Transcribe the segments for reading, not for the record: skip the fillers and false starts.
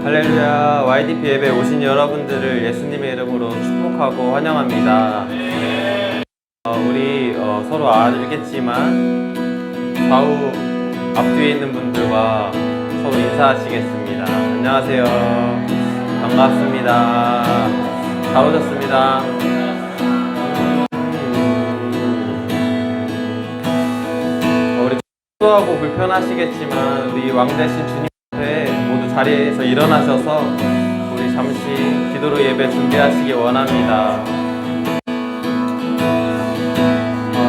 할렐루야. YDP 예배 오신 여러분들을 예수님의 이름으로 축복하고 환영합니다. 우리 서로 알겠지만 좌우 앞뒤에 있는 분들과 서로 인사하시겠습니다. 안녕하세요. 반갑습니다. 잘 오셨습니다. 우리 축도하고 불편하시겠지만 우리 왕되신 주님 앞에 모두 자리에서 일어나셔서 우리 잠시 기도로 예배 준비하시기 원합니다.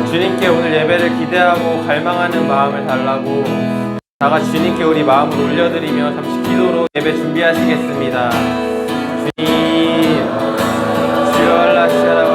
주님께 오늘 예배를 기대하고 갈망하는 마음을 달라고 다같이 주님께 우리 마음을 올려드리며 잠시 기도로 예배 준비하시겠습니다. 주님, 주여 알라시아라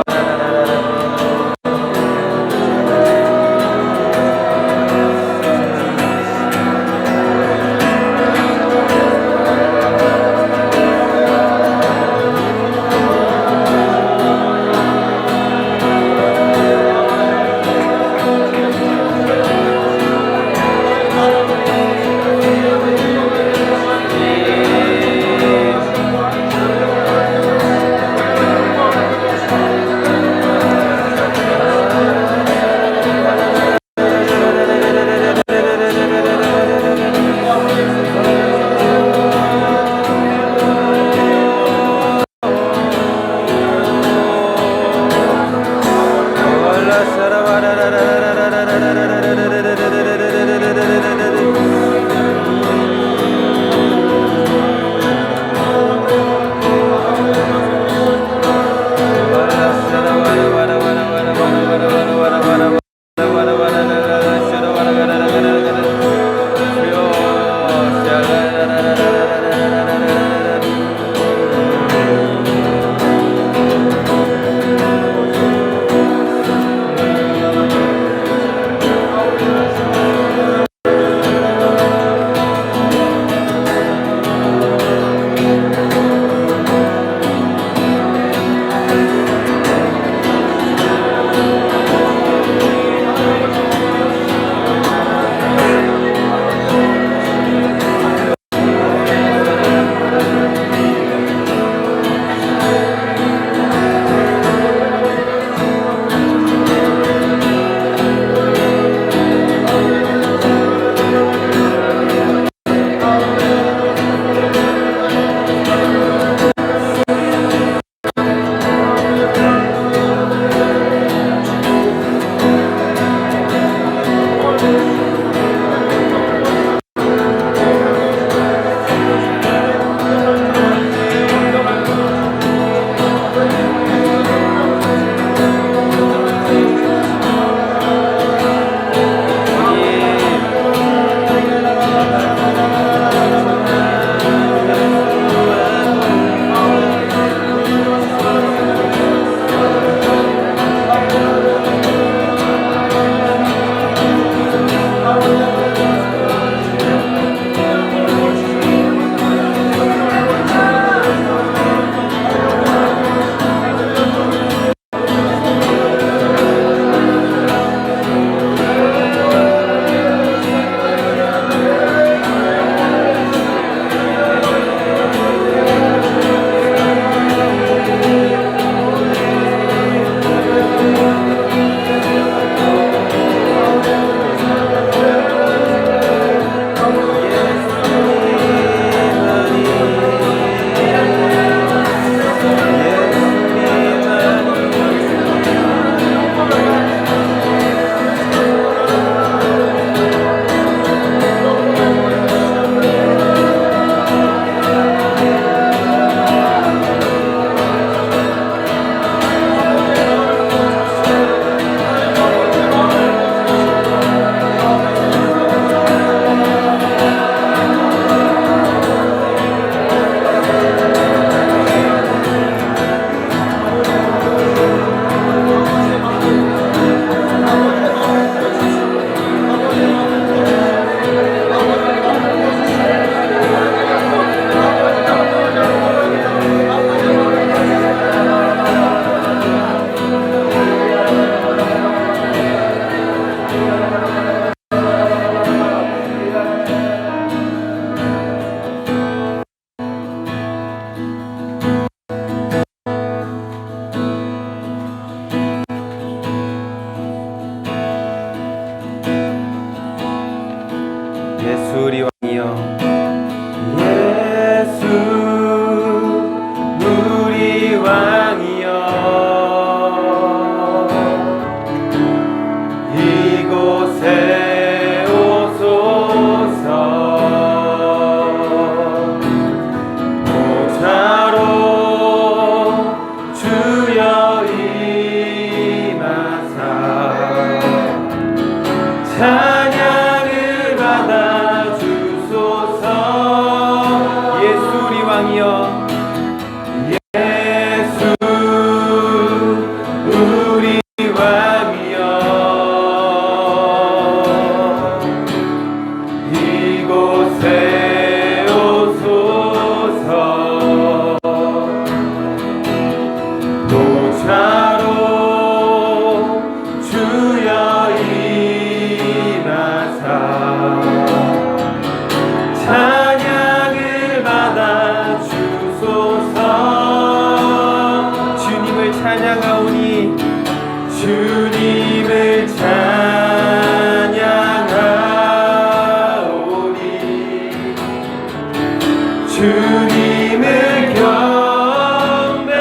주님을 경배하오니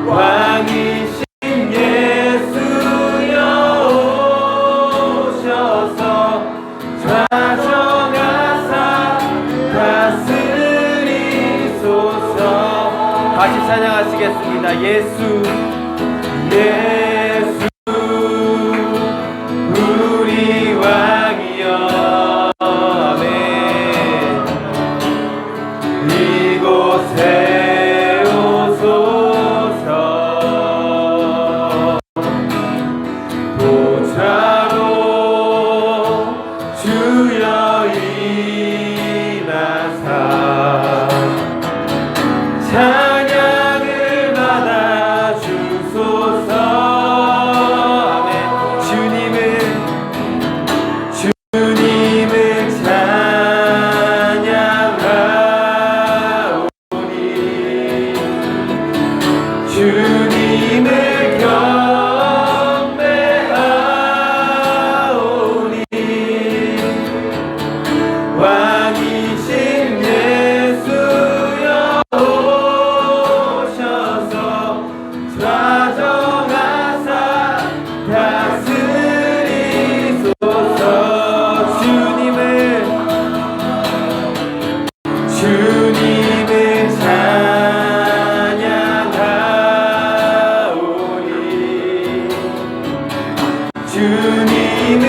왕이신 예수여 오셔서 좌정하사 다스리소서. 다시 찬양하시겠습니다. 예수 우리 왕이여. 아멘. 이곳에 오소서. 보좌로 주여 임하사 찬양을 받아 주소서. 아멘. 주님을 찬양하오니 주님을 경배하오니 왕이신 예수여 오셔서 좌정하사 다스리소서. 주님을 찬양하오니 주님을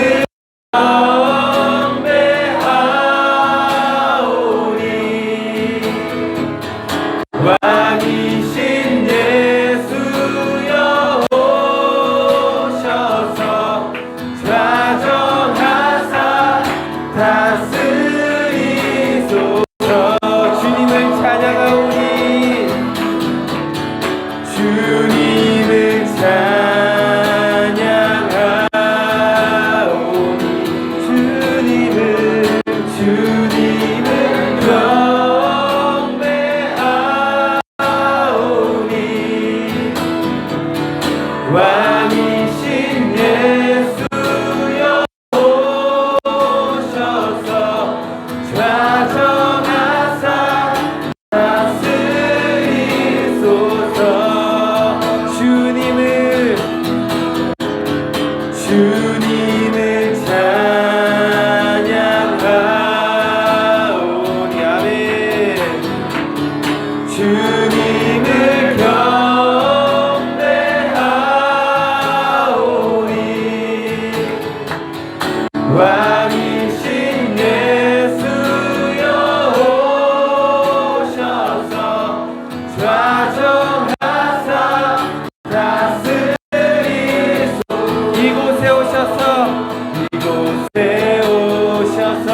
경배하오니 왕이신 예수여 오셔서 좌정하사 다스리소서. 주님을 찬양하오니 주님을 찬양하오니 주님을 경배하오니 왕이신 예수여 오셔서 좌정하사 다스리소서. 주님을 찬양하오니 아멘. 주님을 경배하오니 왕이신 예수여 오셔서 좌정하사 다스리소서. 이곳에 오셔서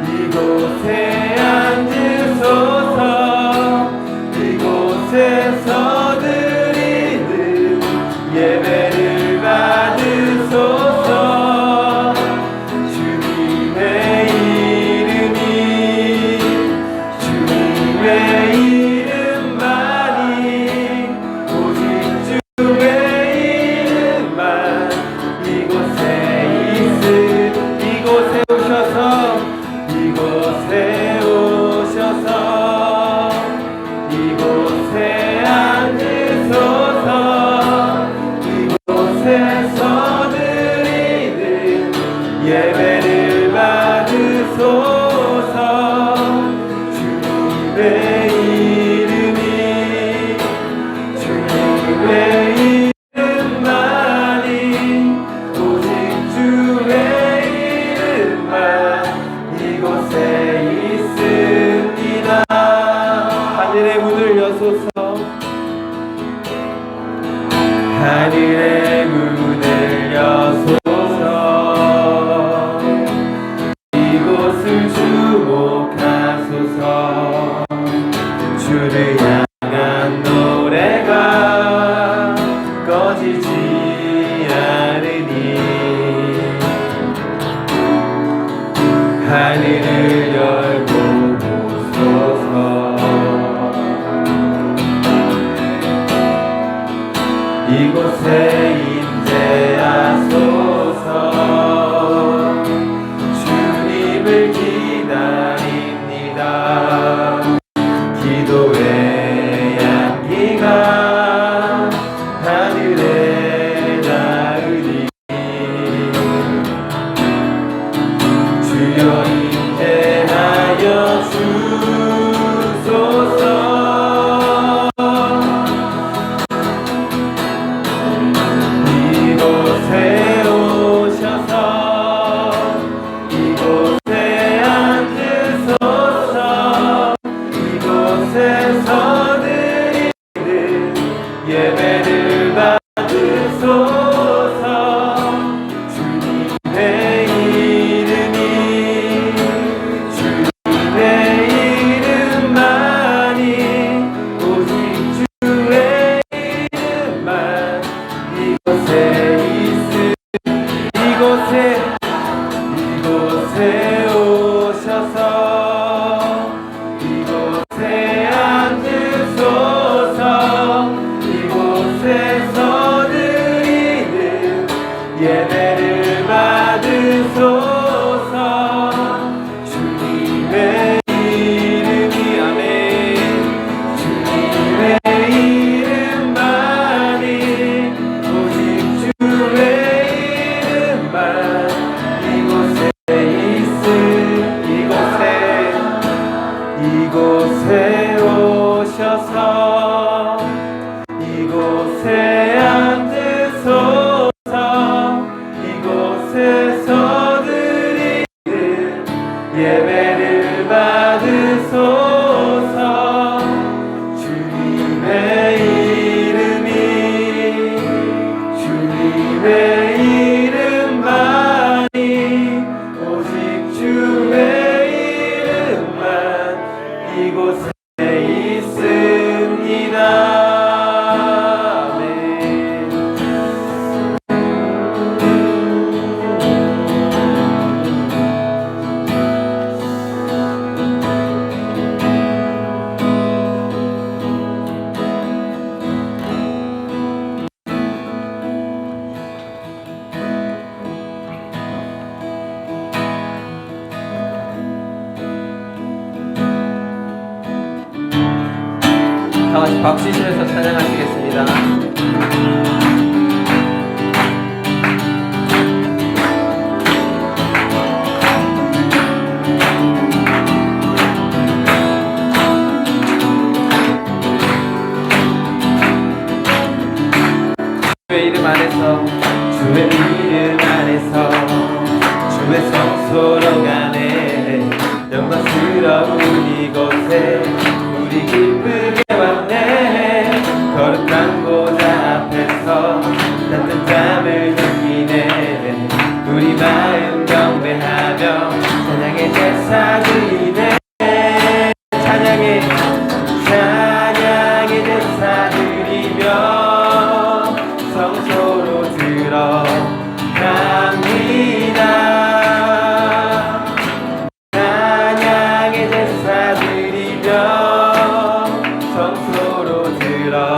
이곳에 앉으소서. 이곳에서 드리는 예배를 받으소서. 주님의 이름만이 오직 주의 이름만 이곳에 오셔서 이곳에 앉으소서. 이곳에서 드리는 예배를 받으소서. 주님의 이름만이 오직 주의 이름만 이곳에 있습니다. 하늘의 문을 여소서. 하늘의 문을 여소서. 이곳을 주목하소서. 주를 향한 노래가 꺼지지 않으니 하늘을 열고 보소서. 이곳에 임재하소서. 주여 임재하여 주소서. 이곳에 오셔서 이곳에 앉으소서. 이곳에서 드리는 예배를 받으소서. 주님의 이름이 주님의 이름만이 오직 주의 이름만 이곳에 이곳에 오셔서 이곳에 앉으소서. 이곳에서 드리는 예배를 받으소서. 주님의 이름이 아멘. 주님의 이름만이 오직 주의 이름만 이곳에 이곳에 오셔서 이곳에 앉으소서. 이곳에서 드리는 예배를 받으소서. 주님의 이름만이 오직 주의 이름만 이곳에 있습니다. 다 같이 박수 치면서 찬양하시겠습니다. 주의 이름 안에서 주의 이름 안에서 주의 성소로 가네. 영광스러운 이곳에 우리 기쁘게 왔네. 거룩한 곳 앞에서 따뜻함을 느끼네. 우리 마음 경배하며 찬양의 제사 드리네. 찬양의 제사 드리며 성소로 들어갑니다. 찬양의 제사 드리며 성소로 들어갑니다.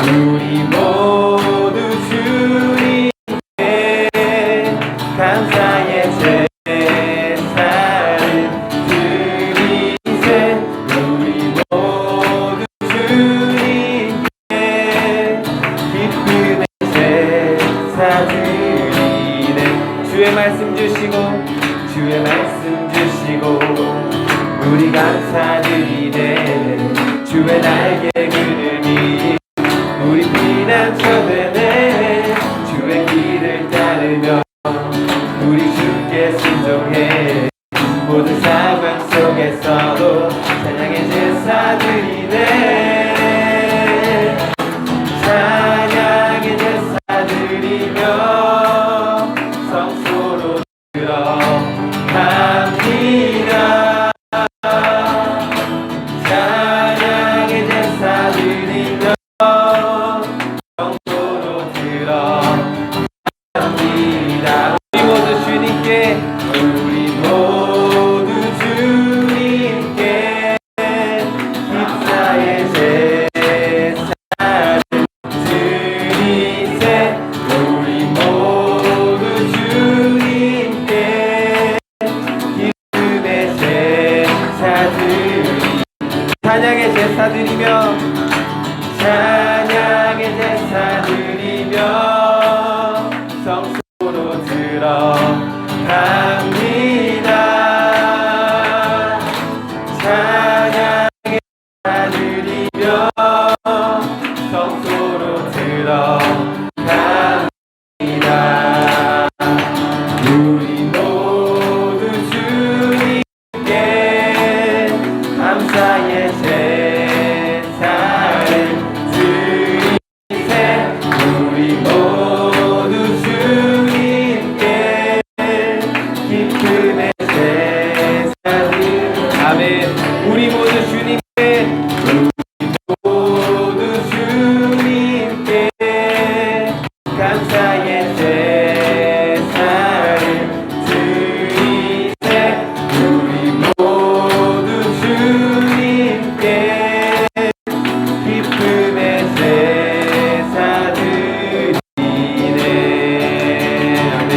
우리 모두 주님께 감사의 제사를 드리세. 우리 모두 주님께 기쁨의 제사 드리네. 주의 말씀 주시고 우리 감사드리네. 주의 날개 그늘이 우리 피난처 되네. 주의 길을 따르며 우리 주께 순종해. 모든 상황 속에서도 찬양의 제사 드리네. 찬양의 제사 드리며 성소로 들어갑니다. 찬양의 제사 나의 제사를 드리세 우리 모두 주님께 기쁨의 제사 드리네. 아멘.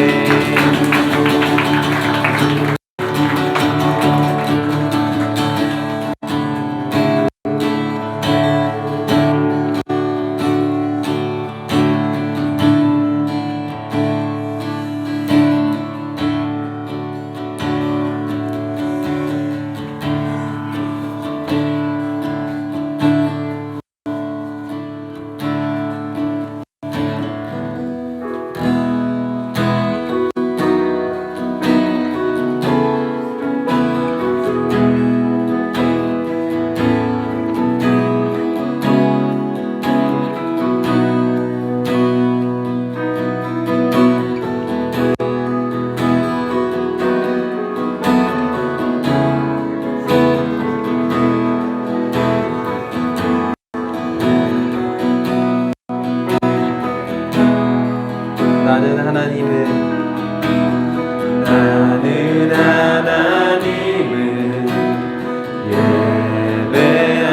나는 하나님을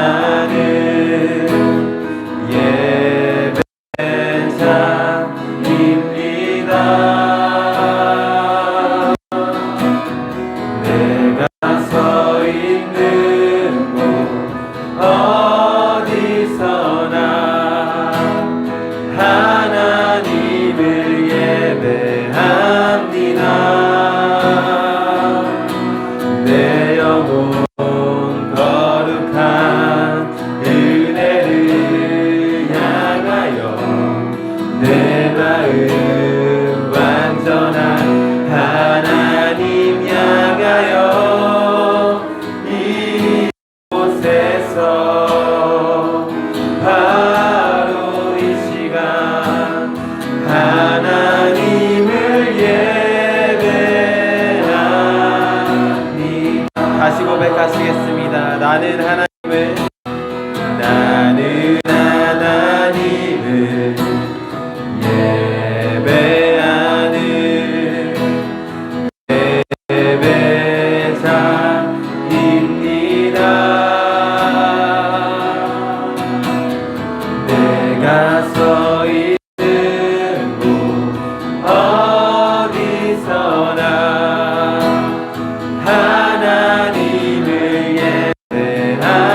예배하는 예배자입니다. 내가 서 있는 곳 어디서나 하나님을 예배합니다. 내 영혼 거룩한 은혜를 향하여 내 마음 완전한 하나님 향하여 이곳에서 바로 이 시간 하나님을 예배하니 다시 고백하시겠습니다. 나는 하나님을 예배하는 예배자입니다. 내가 서 있는 곳 어디서나 하나님을 예배하는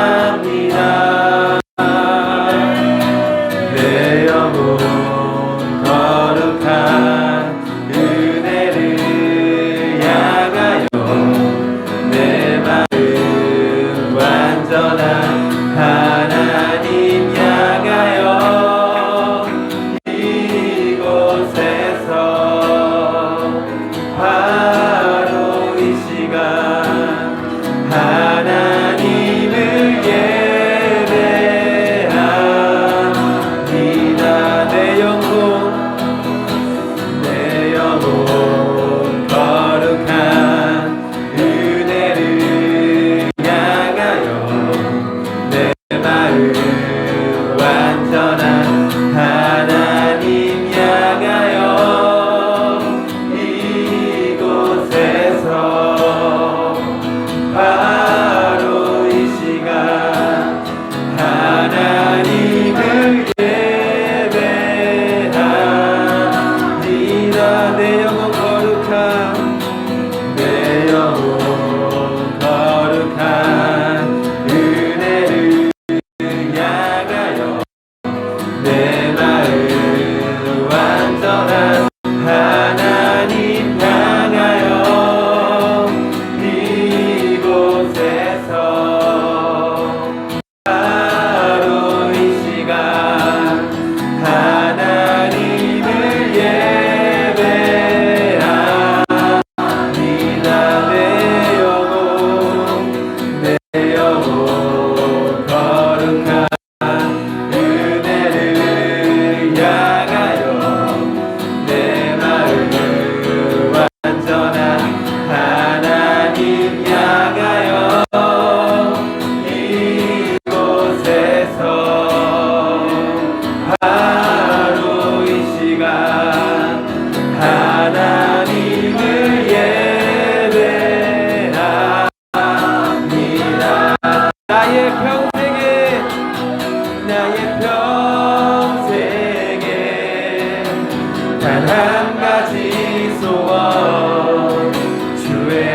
소원 주의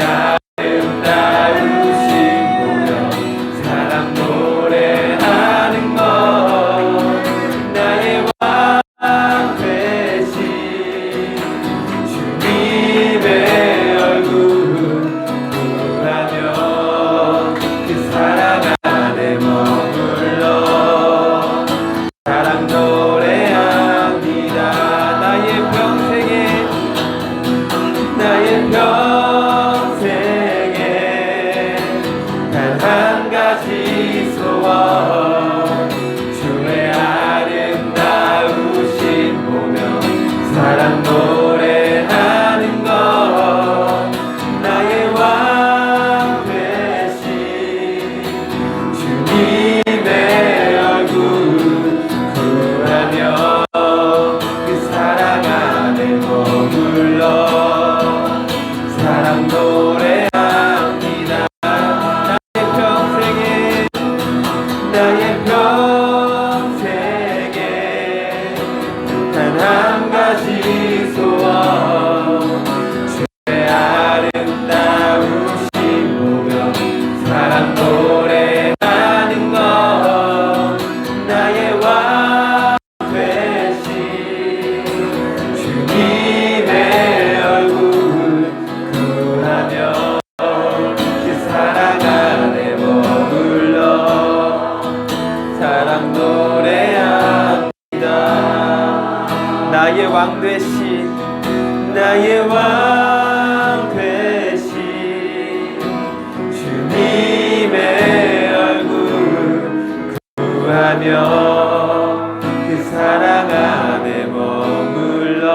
아름다우신 보며 사랑 노래하는 것 나의 왕 되신 주님의 얼굴 보라며 그 사랑 안에 머물러 사랑 노래합니다. 나의 평생에 단 한 가지 소원 주의 아름다우신 보며 사랑 노래하는 것 나의 왕 되신 주님의 얼굴 구하며 그 사랑 안에 머물러 사랑 노래합니다. 나의 평생에 단 한 가지 소원 주의 아름다우신 보며 사랑 노래하는 것 나의 왕 되신 주님의 얼굴 구하며 그 사랑 안에 머물러 사랑 노래합니다. 나의 왕 되신 주님의 얼굴 구하며 그 사랑 안에 머물러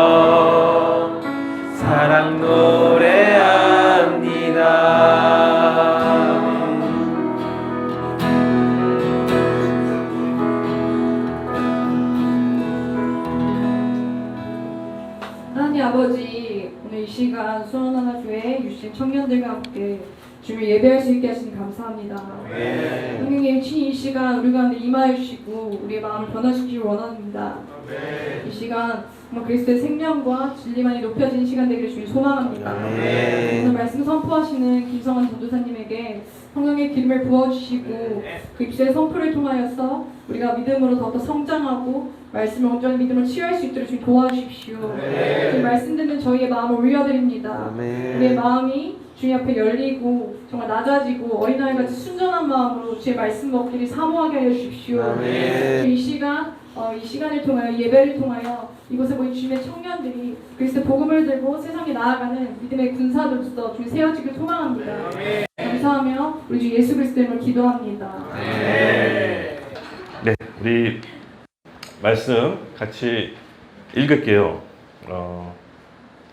사랑 노래합니다. 하나님 아버지, 오늘 이 시간 수원하나교회 유신 청년들과 함께 주를 예배할 수 있게 하시니 감사합니다. 성령님 친히 이 시간 우리 가운데 임하여 주시고 우리의 마음을 변화시키기 원합니다. 이 시간 정말 그리스도의 생명과 진리만이 높여진 시간 되기를 주님 소망합니다. 오늘 말씀 선포하시는 김성환 전도사님에게 성령의 기름을 부어주시고 그 입술의 선포를 통하여서 우리가 믿음으로 더욱더 성장하고 말씀을 온전히 믿음으로 취할 수 있도록 주님 도와주십시오. 주님 말씀 듣는 저희의 마음을 올려드립니다. 우리의 마음이 주님 앞에 열리고 정말 낮아지고 어린아이같이 순전한 마음으로 주의 말씀 먹기를 사모하게 하여 주십시오. 이 시간을 통하여 예배를 통하여 이곳에 모인 주님의 청년들이 그리스도 복음을 들고 세상에 나아가는 믿음의 군사로서 주님 세워지길 소망합니다. 감사하며 우리 주 예수 그리스도 이름으로 기도합니다. 네, 우리 말씀 같이 읽을게요.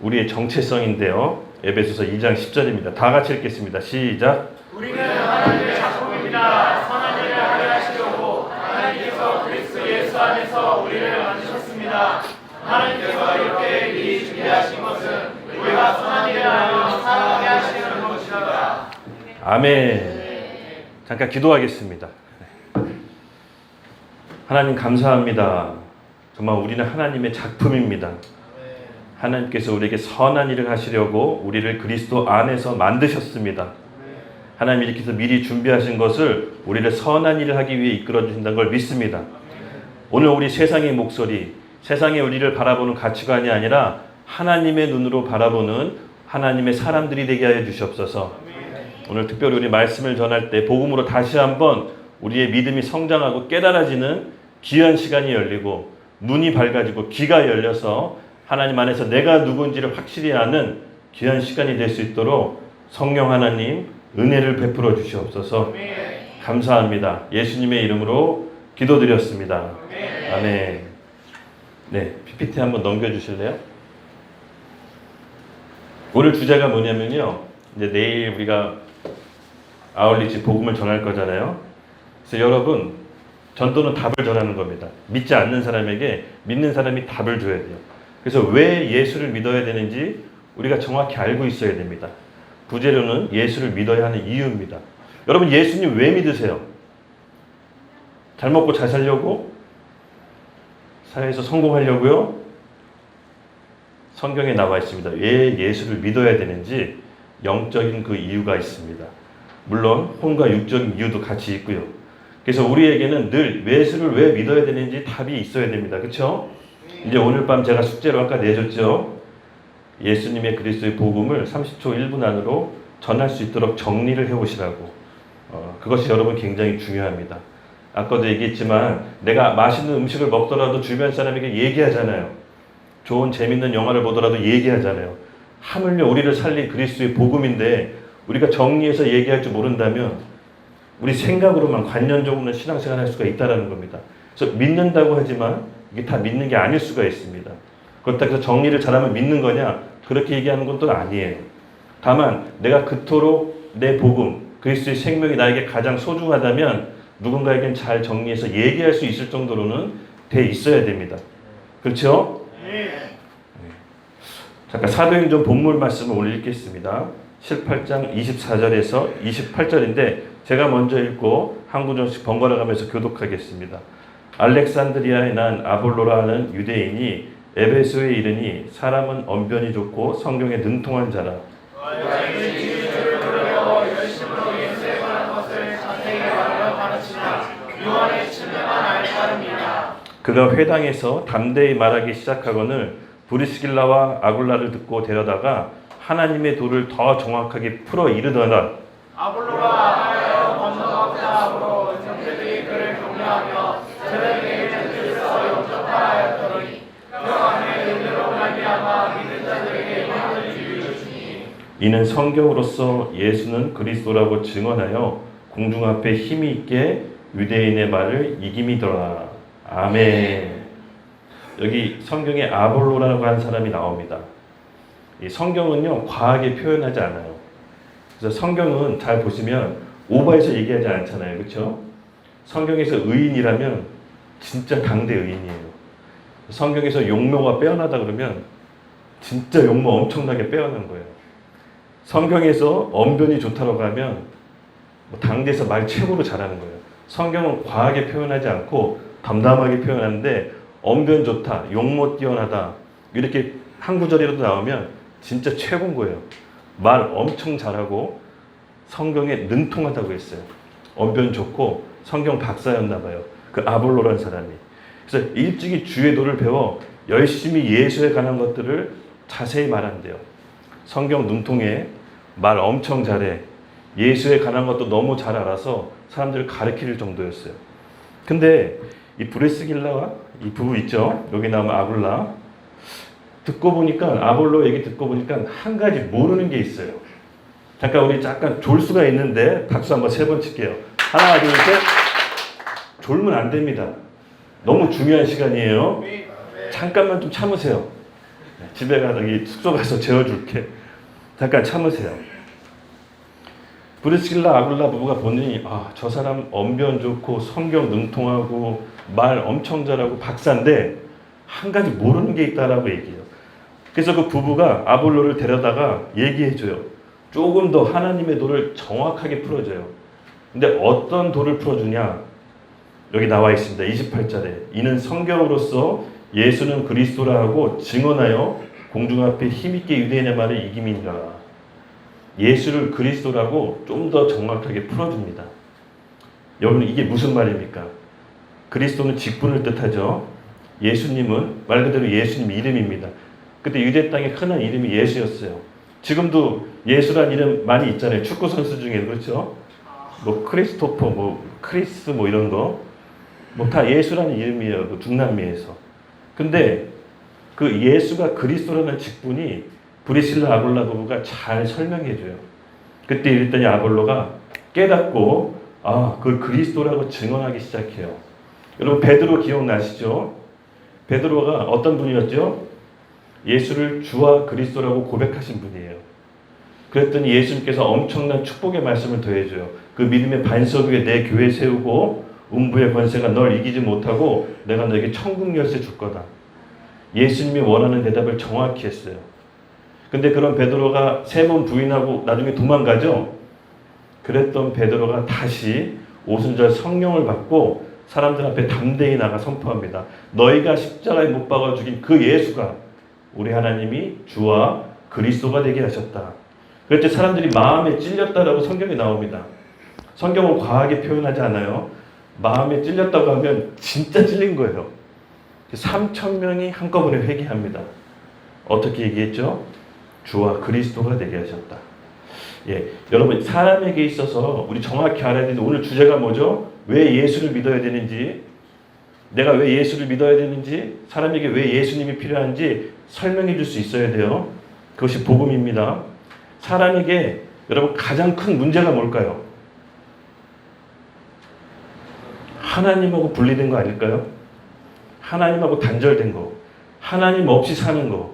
우리의 정체성인데요. 에베소서 2장 10절입니다. 다 같이 읽겠습니다. 시작. 우리는 하나님의 작품입니다. 선한 일을 하게 하시려고 하나님께서 그리스도 예수 안에서 우리를 만드셨습니다. 하나님께서 이렇게 미리 준비하신 것은 우리가 선한 일을 하며 사랑하게 하시는 것이다. 아멘. 잠깐 기도하겠습니다. 하나님 감사합니다. 정말 우리는 하나님의 작품입니다. 하나님께서 우리에게 선한 일을 하시려고 우리를 그리스도 안에서 만드셨습니다. 하나님 이렇게 해서 미리 준비하신 것을 우리를 선한 일을 하기 위해 이끌어 주신다는 걸 믿습니다. 오늘 우리 세상의 목소리, 세상에 우리를 바라보는 가치관이 아니라 하나님의 눈으로 바라보는 하나님의 사람들이 되게 하여 주시옵소서. 오늘 특별히 우리 말씀을 전할 때 복음으로 다시 한번 우리의 믿음이 성장하고 깨달아지는 귀한 시간이 열리고 눈이 밝아지고 귀가 열려서 하나님 안에서 내가 누군지를 확실히 아는 귀한 시간이 될 수 있도록 성령 하나님 은혜를 베풀어 주시옵소서. 감사합니다. 예수님의 이름으로 기도드렸습니다. 아멘. 네, PPT 한번 넘겨주실래요? 오늘 주제가 뭐냐면요. 이제 내일 우리가 아울리치 복음을 전할 거잖아요. 그래서 여러분, 전도는 답을 전하는 겁니다. 믿지 않는 사람에게 믿는 사람이 답을 줘야 돼요. 그래서 왜 예수를 믿어야 되는지 우리가 정확히 알고 있어야 됩니다. 부제로는 예수를 믿어야 하는 이유입니다. 여러분, 예수님 왜 믿으세요? 잘 먹고 잘 살려고? 사회에서 성공하려고요? 성경에 나와 있습니다. 왜 예수를 믿어야 되는지 영적인 그 이유가 있습니다. 물론 혼과 육적인 이유도 같이 있고요. 그래서 우리에게는 늘 예수를 왜 믿어야 되는지 답이 있어야 됩니다. 그렇죠? 이제 오늘 밤 제가 숙제로 아까 내줬죠. 예수님의 그리스도의 복음을 30초 1분 안으로 전할 수 있도록 정리를 해오시라고. 그것이 여러분 굉장히 중요합니다. 아까도 얘기했지만 내가 맛있는 음식을 먹더라도 주변 사람에게 얘기하잖아요. 좋은 재밌는 영화를 보더라도 얘기하잖아요. 하물며 우리를 살린 그리스도의 복음인데 우리가 정리해서 얘기할 줄 모른다면 우리 생각으로만 관념적으로는 신앙생활 할 수가 있다는 겁니다. 그래서 믿는다고 하지만 이게 다 믿는 게 아닐 수가 있습니다. 그렇다고 해서 정리를 잘하면 믿는 거냐? 그렇게 얘기하는 건 또 아니에요. 다만 내가 그토록 내 복음, 그리스도의 생명이 나에게 가장 소중하다면 누군가에겐 잘 정리해서 얘기할 수 있을 정도로는 돼 있어야 됩니다. 그렇죠? 네. 잠깐 사도행전 본문 말씀을 오늘 읽겠습니다. 18장 24절에서 28절인데 제가 먼저 읽고 한 구절씩 번갈아 가면서 교독하겠습니다. 알렉산드리아에 난 아볼로라 하는 유대인이 에베소에 이르니 사람은 언변이 좋고 성경에 능통한 자라. 그가 회당에서 담대히 말하기 시작하거늘 브리스길라와 아굴라를 듣고 데려다가 하나님의 도를 더 정확하게 풀어 이르더라. 아볼로가 하여 건너가 사업으로 형제들이 그를 격려하며 저들에게 일들에서 영접하라 하였더니 그간의 은혜로 말미암아 믿는 자들에게 영광을 주시니 이는 성경으로서 예수는 그리스도라고 증언하여 공중 앞에 힘이 있게 유대인의 말을 이김이더라. 아멘. 여기 성경에 아볼로라고 하는 사람이 나옵니다. 이 성경은요 과하게 표현하지 않아요. 그래서 성경은 잘 보시면 오버해서 얘기하지 않잖아요. 그렇죠? 성경에서 의인이라면 진짜 당대 의인이에요. 성경에서 용모가 빼어나다 그러면 진짜 용모 엄청나게 빼어난 거예요. 성경에서 언변이 좋다고 하면 뭐 당대에서 말 최고로 잘하는 거예요. 성경은 과하게 표현하지 않고 담담하게 표현하는데 언변 좋다, 용모 뛰어나다 이렇게 한 구절이라도 나오면 진짜 최고인 거예요. 말 엄청 잘하고 성경에 능통하다고 했어요. 언변 좋고 성경 박사였나 봐요. 그 아볼로라는 사람이. 그래서 일찍이 주의 도를 배워 열심히 예수에 관한 것들을 자세히 말한대요. 성경 능통해, 말 엄청 잘해, 예수에 관한 것도 너무 잘 알아서 사람들을 가르칠 정도였어요. 근데 이 브리스길라와 이 부부 있죠? 여기 나오면 아굴라. 듣고 보니까 아볼로 얘기 듣고 보니까 한 가지 모르는 게 있어요. 잠깐 우리 잠깐 졸 수가 있는데 박수 한번 3번 칠게요. 하나, 둘, 셋. 졸면 안 됩니다. 너무 중요한 시간이에요. 잠깐만 좀 참으세요. 집에 가서 숙소 가서 재워줄게. 잠깐 참으세요. 브리스길라 아굴라 부부가 보니 저 사람 언변 좋고 성경 능통하고 말 엄청 잘하고 박사인데 한 가지 모르는 게 있다라고 얘기해요. 그래서 그 부부가 아볼로를 데려다가 얘기해줘요. 조금 더 하나님의 도를 정확하게 풀어줘요. 근데 어떤 도를 풀어주냐? 여기 나와 있습니다. 28절에 이는 성경으로서 예수는 그리스도라 하고 증언하여 공중 앞에 힘있게 유대인의 말을 이김이니라. 예수를 그리스도라고 좀 더 정확하게 풀어줍니다. 여러분 이게 무슨 말입니까? 그리스도는 직분을 뜻하죠. 예수님은 말 그대로 예수님 이름입니다. 그때 유대 땅의 흔한 이름이 예수였어요. 지금도 예수란 이름 많이 있잖아요. 축구 선수 중에 그렇죠? 뭐 크리스토퍼, 뭐 크리스, 뭐 이런 거, 뭐 다 예수라는 이름이에요. 그 중남미에서. 근데 그 예수가 그리스도라는 직분이 브리실라 아볼라 부부가 잘 설명해줘요. 그때 이랬더니 아볼로가 깨닫고 그걸 그리스도라고 증언하기 시작해요. 여러분 베드로 기억나시죠? 베드로가 어떤 분이었죠? 예수를 주와 그리스도라고 고백하신 분이에요. 그랬더니 예수님께서 엄청난 축복의 말씀을 더해줘요. 그 믿음의 반석 위에 내 교회 세우고 음부의 권세가 널 이기지 못하고 내가 너에게 천국 열쇠 줄 거다. 예수님이 원하는 대답을 정확히 했어요. 근데 그런 베드로가 3번 부인하고 나중에 도망가죠. 그랬던 베드로가 다시 오순절 성령을 받고 사람들 앞에 담대히 나가 선포합니다. 너희가 십자가에 못 박아 죽인 그 예수가 우리 하나님이 주와 그리스도가 되게 하셨다. 그럴 때 사람들이 마음에 찔렸다라고 성경에 나옵니다. 성경은 과하게 표현하지 않아요. 마음에 찔렸다고 하면 진짜 찔린 거예요. 3,000명이 한꺼번에 회개합니다. 어떻게 얘기했죠? 주와 그리스도가 되게 하셨다. 예, 여러분 사람에게 있어서 우리 정확히 알아야 되는 오늘 주제가 뭐죠? 왜 예수를 믿어야 되는지, 내가 왜 예수를 믿어야 되는지, 사람에게 왜 예수님이 필요한지 설명해 줄 수 있어야 돼요. 그것이 복음입니다. 사람에게 여러분 가장 큰 문제가 뭘까요? 하나님하고 분리된 거 아닐까요? 하나님하고 단절된 거, 하나님 없이 사는 거,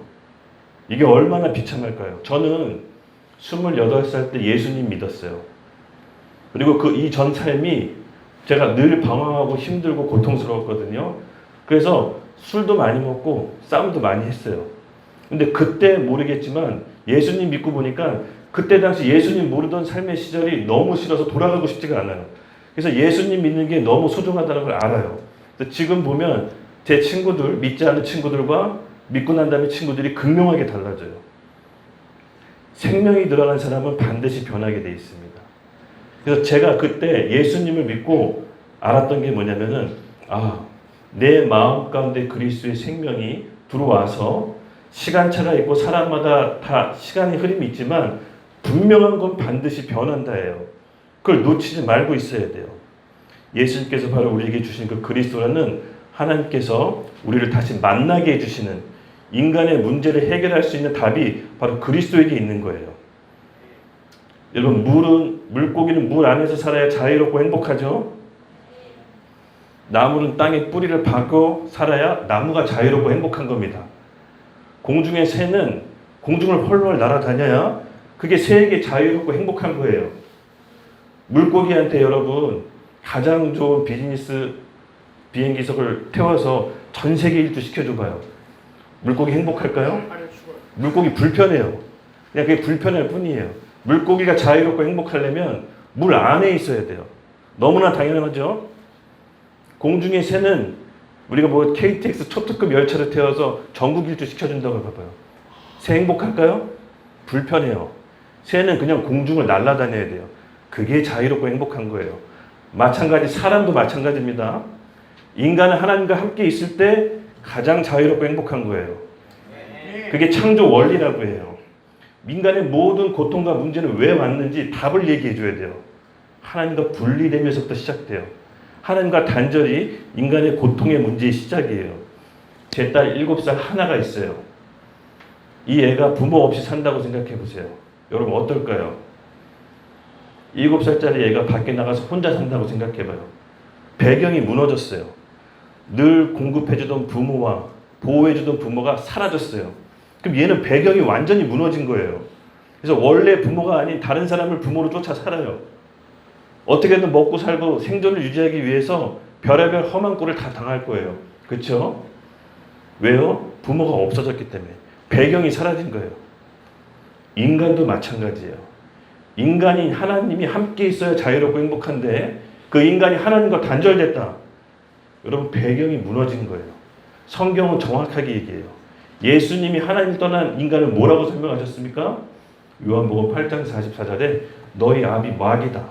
이게 얼마나 비참할까요? 저는 28살 때 예수님 믿었어요. 그리고 그 이전 삶이 제가 늘 방황하고 힘들고 고통스러웠거든요. 그래서 술도 많이 먹고 싸움도 많이 했어요. 근데 그때 모르겠지만 예수님 믿고 보니까 그때 당시 예수님 모르던 삶의 시절이 너무 싫어서 돌아가고 싶지가 않아요. 그래서 예수님 믿는 게 너무 소중하다는 걸 알아요. 그래서 지금 보면 제 친구들, 믿지 않는 친구들과 믿고 난 다음에 친구들이 극명하게 달라져요. 생명이 들어간 사람은 반드시 변하게 돼 있습니다. 그래서 제가 그때 예수님을 믿고 알았던 게 뭐냐면은, 내 마음 가운데 그리스도의 생명이 들어와서 시간차가 있고 사람마다 다 시간의 흐름이 있지만 분명한 건 반드시 변한다예요. 그걸 놓치지 말고 있어야 돼요. 예수님께서 바로 우리에게 주신 그 그리스도라는 하나님께서 우리를 다시 만나게 해주시는, 인간의 문제를 해결할 수 있는 답이 바로 그리스도에게 있는 거예요. 여러분 물고기는 물 안에서 살아야 자유롭고 행복하죠. 나무는 땅에 뿌리를 박고 살아야 나무가 자유롭고 행복한 겁니다. 공중의 새는 공중을 헐헐 날아다녀야 그게 새에게 자유롭고 행복한 거예요. 물고기한테 여러분 가장 좋은 비즈니스 비행기석을 태워서 전 세계 일주 시켜줘봐요. 물고기 행복할까요? 물고기 불편해요. 그냥 그게 불편할 뿐이에요. 물고기가 자유롭고 행복하려면 물 안에 있어야 돼요. 너무나 당연하죠? 공중의 새는 우리가 뭐 KTX 초특급 열차를 태워서 전국 일주 시켜준다고 해봐요. 새 행복할까요? 불편해요. 새는 그냥 공중을 날아다녀야 돼요. 그게 자유롭고 행복한 거예요. 마찬가지 사람도 마찬가지입니다. 인간은 하나님과 함께 있을 때 가장 자유롭고 행복한 거예요. 그게 창조 원리라고 해요. 인간의 모든 고통과 문제는 왜 왔는지 답을 얘기해 줘야 돼요. 하나님과 분리되면서부터 시작돼요. 하나님과 단절이 인간의 고통의 문제의 시작이에요. 제 딸 7살 하나가 있어요. 이 애가 부모 없이 산다고 생각해 보세요. 여러분 어떨까요? 7살짜리 애가 밖에 나가서 혼자 산다고 생각해 봐요. 배경이 무너졌어요. 늘 공급해주던 부모와 보호해주던 부모가 사라졌어요. 그럼 얘는 배경이 완전히 무너진 거예요. 그래서 원래 부모가 아닌 다른 사람을 부모로 쫓아 살아요. 어떻게든 먹고 살고 생존을 유지하기 위해서 별의별 험한 꼴을 다 당할 거예요. 그렇죠? 왜요? 부모가 없어졌기 때문에. 배경이 사라진 거예요. 인간도 마찬가지예요. 인간이 하나님이 함께 있어야 자유롭고 행복한데 그 인간이 하나님과 단절됐다. 여러분 배경이 무너진 거예요. 성경은 정확하게 얘기해요. 예수님이 하나님을 떠난 인간을 뭐라고 설명하셨습니까? 요한복음 8장 44절에 너희 아비 마귀다.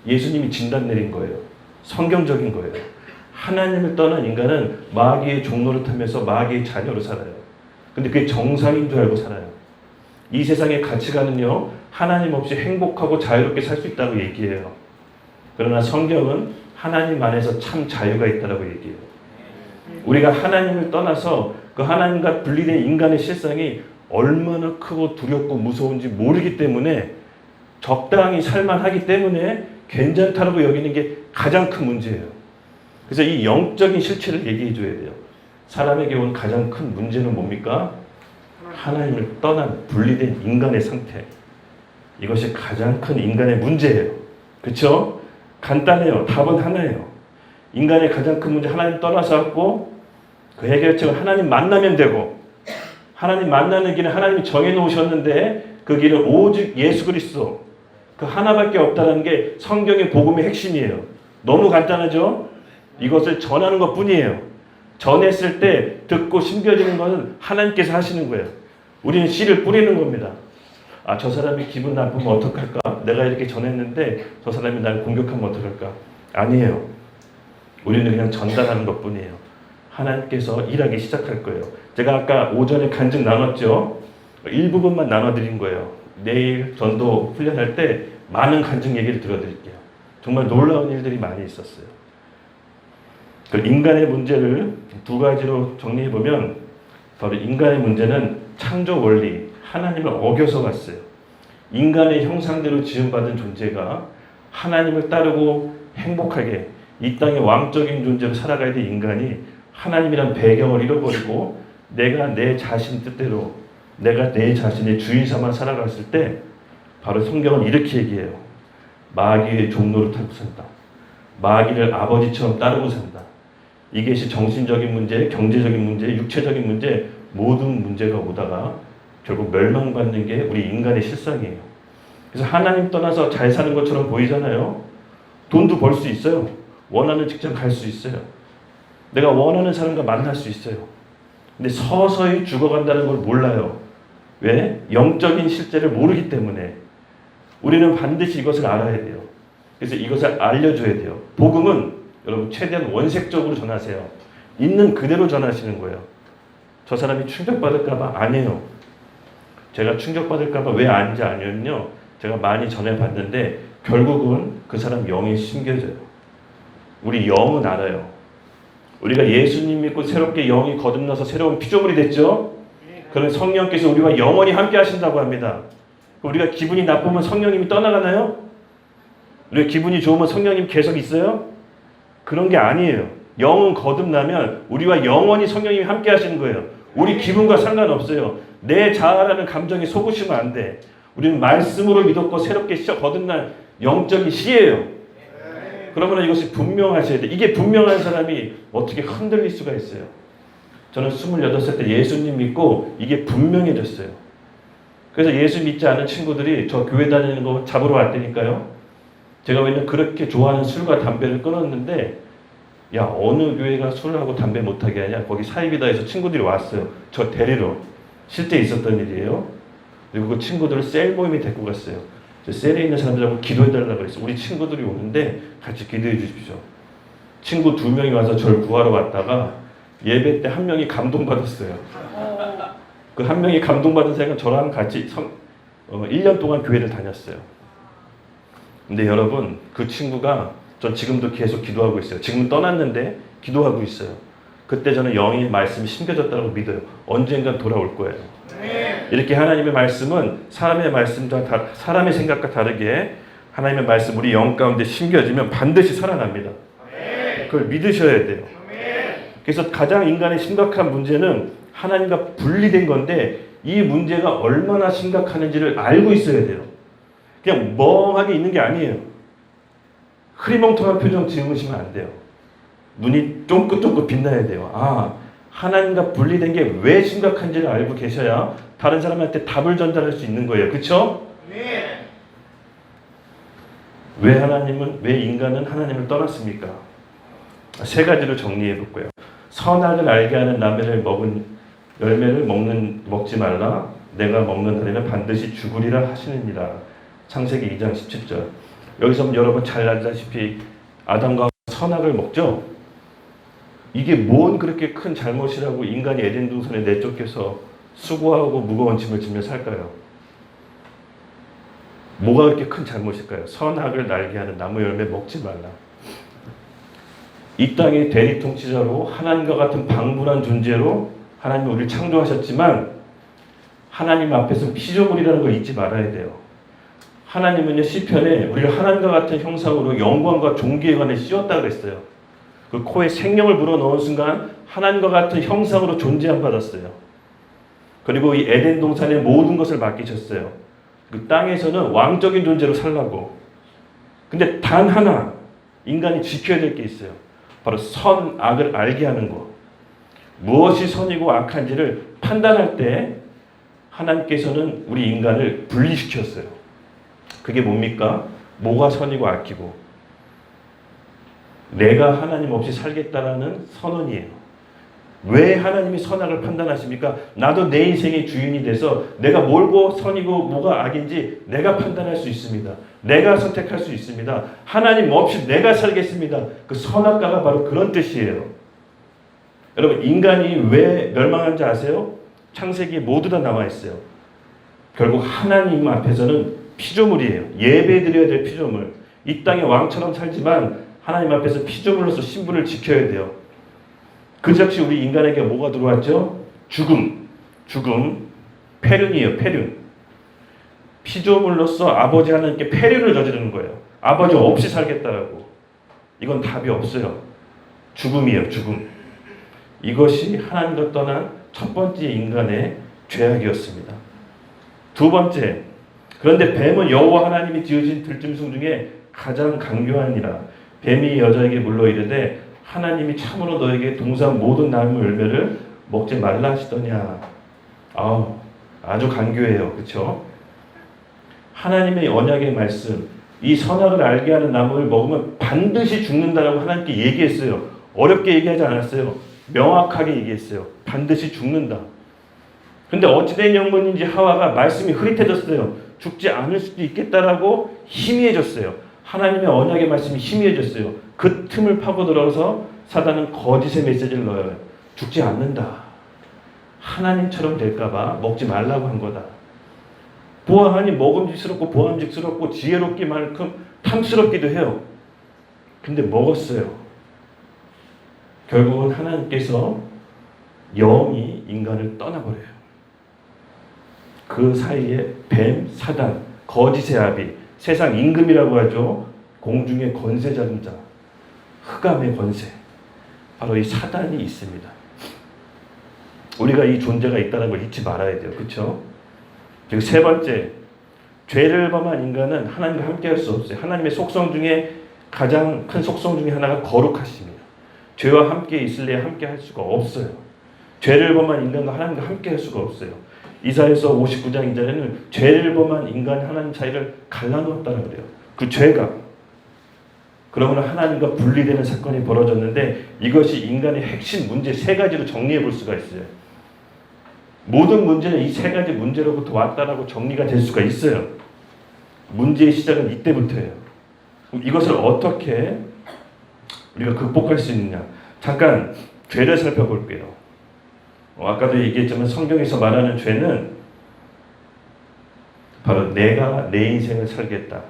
예수님이 진단 내린 거예요. 성경적인 거예요. 하나님을 떠난 인간은 마귀의 종로를 타면서 마귀의 자녀로 살아요. 근데 그게 정상인 줄 알고 살아요. 이 세상의 가치관은요, 하나님 없이 행복하고 자유롭게 살 수 있다고 얘기해요. 그러나 성경은 하나님 안에서 참 자유가 있다고 얘기해요. 우리가 하나님을 떠나서 그 하나님과 분리된 인간의 실상이 얼마나 크고 두렵고 무서운지 모르기 때문에 적당히 살만하기 때문에 괜찮다라고 여기는 게 가장 큰 문제예요. 그래서 이 영적인 실체를 얘기해 줘야 돼요. 사람에게 온 가장 큰 문제는 뭡니까? 하나님을 떠난 분리된 인간의 상태. 이것이 가장 큰 인간의 문제예요. 그렇죠? 간단해요. 답은 하나예요. 인간의 가장 큰 문제 하나님 떠나서 왔고 그 해결책은 하나님 만나면 되고, 하나님 만나는 길은 하나님이 정해놓으셨는데 그 길은 오직 예수 그리스도 그 하나밖에 없다는 게 성경의 복음의 핵심이에요. 너무 간단하죠? 이것을 전하는 것뿐이에요. 전했을 때 듣고 심겨지는 것은 하나님께서 하시는 거예요. 우리는 씨를 뿌리는 겁니다. 아, 저 사람이 기분 나쁘면 어떡할까? 내가 이렇게 전했는데 저 사람이 날 공격하면 어떡할까? 아니에요. 우리는 그냥 전달하는 것뿐이에요. 하나님께서 일하기 시작할 거예요. 제가 아까 오전에 간증 나눴죠? 일부분만 나눠드린 거예요. 내일 전도 훈련할 때 많은 간증 얘기를 들어드릴게요. 정말 놀라운 일들이 많이 있었어요. 그 인간의 문제를 두 가지로 정리해보면 바로 인간의 문제는 창조 원리, 하나님을 어겨서 갔어요. 인간의 형상대로 지음받은 존재가 하나님을 따르고 행복하게 이 땅의 왕적인 존재로 살아가야 될 인간이 하나님이란 배경을 잃어버리고 내가 내 자신 뜻대로 내가 내 자신의 주인 삼아 살아갔을 때 바로 성경은 이렇게 얘기해요. 마귀의 종로를 타고 산다. 마귀를 아버지처럼 따르고 산다. 이것이 정신적인 문제, 경제적인 문제, 육체적인 문제 모든 문제가 오다가 결국 멸망받는 게 우리 인간의 실상이에요. 그래서 하나님 떠나서 잘 사는 것처럼 보이잖아요. 돈도 벌 수 있어요. 원하는 직장 갈 수 있어요. 내가 원하는 사람과 만날 수 있어요. 근데 서서히 죽어간다는 걸 몰라요. 왜? 영적인 실제를 모르기 때문에. 우리는 반드시 이것을 알아야 돼요. 그래서 이것을 알려줘야 돼요. 복음은 여러분 최대한 원색적으로 전하세요. 있는 그대로 전하시는 거예요. 저 사람이 충격받을까봐 아니에요. 제가 충격받을까봐 왜 아닌지 아니면요. 제가 많이 전해봤는데 결국은 그 사람 영이 심겨져요. 우리 영은 알아요. 우리가 예수님 믿고 새롭게 영이 거듭나서 새로운 피조물이 됐죠. 그런 성령께서 우리와 영원히 함께 하신다고 합니다. 우리가 기분이 나쁘면 성령님이 떠나가나요? 우리가 기분이 좋으면 성령님 계속 있어요? 그런 게 아니에요. 영은 거듭나면 우리와 영원히 성령님이 함께 하시는 거예요. 우리 기분과 상관없어요. 내 자아라는 감정에 속으시면 안 돼. 우리는 말씀으로 믿었고 새롭게 거듭난 영적인 씨예요. 그러면 이것이 분명하셔야 돼. 이게 분명한 사람이 어떻게 흔들릴 수가 있어요. 저는 28살 때 예수님 믿고 이게 분명해졌어요. 그래서 예수 믿지 않은 친구들이 저 교회 다니는 거 잡으러 왔다니까요. 제가 왜냐면 그렇게 좋아하는 술과 담배를 끊었는데 야 어느 교회가 술하고 담배 못하게 하냐. 거기 사입이다 해서 친구들이 왔어요. 저 데리러. 실제 있었던 일이에요. 그리고 그 친구들을 셀 모임에 데리고 갔어요. 셀에 있는 사람들하고 기도해달라고 그랬어요. 우리 친구들이 오는데 같이 기도해 주십시오. 친구 2명이 와서 저를 구하러 왔다가 예배 때 한 명이 감동받았어요. 그 한 명이 감동받은 사람은 저랑 같이 1년 동안 교회를 다녔어요. 근데 여러분 그 친구가 전 지금도 계속 기도하고 있어요. 지금은 떠났는데 기도하고 있어요. 그때 저는 영의 말씀이 심겨졌다고 믿어요. 언젠간 돌아올 거예요. 이렇게 하나님의 말씀은 사람의 말씀과 사람의 생각과 다르게 하나님의 말씀 우리 영 가운데 심겨지면 반드시 살아납니다. 그걸 믿으셔야 돼요. 그래서 가장 인간의 심각한 문제는 하나님과 분리된 건데 이 문제가 얼마나 심각한지를 알고 있어야 돼요. 그냥 멍하게 있는 게 아니에요. 흐리멍텅한 표정 지으시면 안 돼요. 눈이 쫑긋쫑긋 빛나야 돼요. 아, 하나님과 분리된 게 왜 심각한지를 알고 계셔야 다른 사람한테 답을 전달할 수 있는 거예요. 그렇죠? 왜 인간은 하나님을 떠났습니까? 3가지로 정리해 볼 거예요. 선악을 알게 하는 열매를 먹지 말라. 내가 먹는 날에는 반드시 죽으리라 하시느니라. 창세기 2장 17절. 여기서 여러분 잘 알다시피 아담과 선악을 먹죠? 이게 뭔 그렇게 큰 잘못이라고 인간이 에덴 동산에 내쫓겨서 수고하고 무거운 짐을 지며 살까요? 뭐가 그렇게 큰 잘못일까요? 선악을 날게 하는 나무 열매 먹지 말라. 이 땅의 대리 통치자로 하나님과 같은 방불한 존재로 하나님이 우리를 창조하셨지만 하나님 앞에서 피조물이라는 걸 잊지 말아야 돼요. 하나님은요 시편에 우리를 하나님과 같은 형상으로 영광과 존귀에 관해 씌웠다 그랬어요. 그 코에 생명을 불어넣은 순간 하나님과 같은 형상으로 존재함 받았어요. 그리고 이 에덴 동산의 모든 것을 맡기셨어요. 그 땅에서는 왕적인 존재로 살라고. 근데 단 하나 인간이 지켜야 될 게 있어요. 바로 선악을 알게 하는 것. 무엇이 선이고 악한지를 판단할 때 하나님께서는 우리 인간을 분리시켰어요. 그게 뭡니까? 뭐가 선이고 악이고. 내가 하나님 없이 살겠다라는 선언이에요. 왜 하나님이 선악을 판단하십니까? 나도 내 인생의 주인이 돼서 내가 뭘고 선이고 뭐가 악인지 내가 판단할 수 있습니다. 내가 선택할 수 있습니다. 하나님 없이 내가 살겠습니다. 그 선악과가 바로 그런 뜻이에요. 여러분, 인간이 왜 멸망한지 아세요? 창세기에 모두 다 나와 있어요. 결국 하나님 앞에서는 피조물이에요. 예배드려야 될 피조물. 이 땅에 왕처럼 살지만 하나님 앞에서 피조물로서 신분을 지켜야 돼요. 그 역시 우리 인간에게 뭐가 들어왔죠? 죽음, 폐륜이에요. 폐륜. 피조물로서 아버지 하나님께 폐륜을 저지르는 거예요. 아버지 없이 살겠다라고. 이건 답이 없어요. 죽음이에요. 죽음. 이것이 하나님과 떠난 첫 번째 인간의 죄악이었습니다. 두 번째, 그런데 뱀은 여호와 하나님이 지으신 들짐승 중에 가장 강교하니라. 뱀이 여자에게 물러 이르되 하나님이 참으로 너에게 동산 모든 나무 열매를 먹지 말라 하시더냐. 아주 강교해요. 그렇죠? 하나님의 언약의 말씀, 이 선악을 알게 하는 나무를 먹으면 반드시 죽는다라고 하나님께 얘기했어요. 어렵게 얘기하지 않았어요. 명확하게 얘기했어요. 반드시 죽는다. 근데 어찌된 영문인지 하와가 말씀이 흐릿해졌어요. 죽지 않을 수도 있겠다라고 희미해졌어요. 하나님의 언약의 말씀이 희미해졌어요. 그 틈을 파고들어서 사단은 거짓의 메시지를 넣어요. 죽지 않는다. 하나님처럼 될까봐 먹지 말라고 한 거다. 보아하니 먹음직스럽고 보암직스럽고 지혜롭기만큼 탐스럽기도 해요. 근데 먹었어요. 결국은 하나님께서 영이 인간을 떠나버려요. 그 사이에 뱀, 사단, 거짓의 아비, 세상 임금이라고 하죠. 공중의 권세 잡은 자, 흑암의 권세, 바로 이 사단이 있습니다. 우리가 이 존재가 있다는 걸 잊지 말아야 돼요. 그렇죠? 그리고 세 번째, 죄를 범한 인간은 하나님과 함께할 수 없어요. 하나님의 속성 중에 가장 큰 속성 중에 하나가 거룩하십니다. 죄와 함께 있을래야 함께 할 수가 없어요. 죄를 범한 인간과 하나님과 함께 할 수가 없어요. 이사야서 59장 2절에는 죄를 범한 인간 하나님 사이를 갈라놓았다고 그래요. 그 죄가. 그러면 하나님과 분리되는 사건이 벌어졌는데 이것이 인간의 핵심 문제 세 가지로 정리해 볼 수가 있어요. 모든 문제는 이 세 가지 문제로부터 왔다라고 정리가 될 수가 있어요. 문제의 시작은 이때부터예요. 그럼 이것을 어떻게 우리가 극복할 수 있느냐? 잠깐 죄를 살펴볼게요. 아까도 얘기했지만 성경에서 말하는 죄는 바로 내가 내 인생을 살겠다.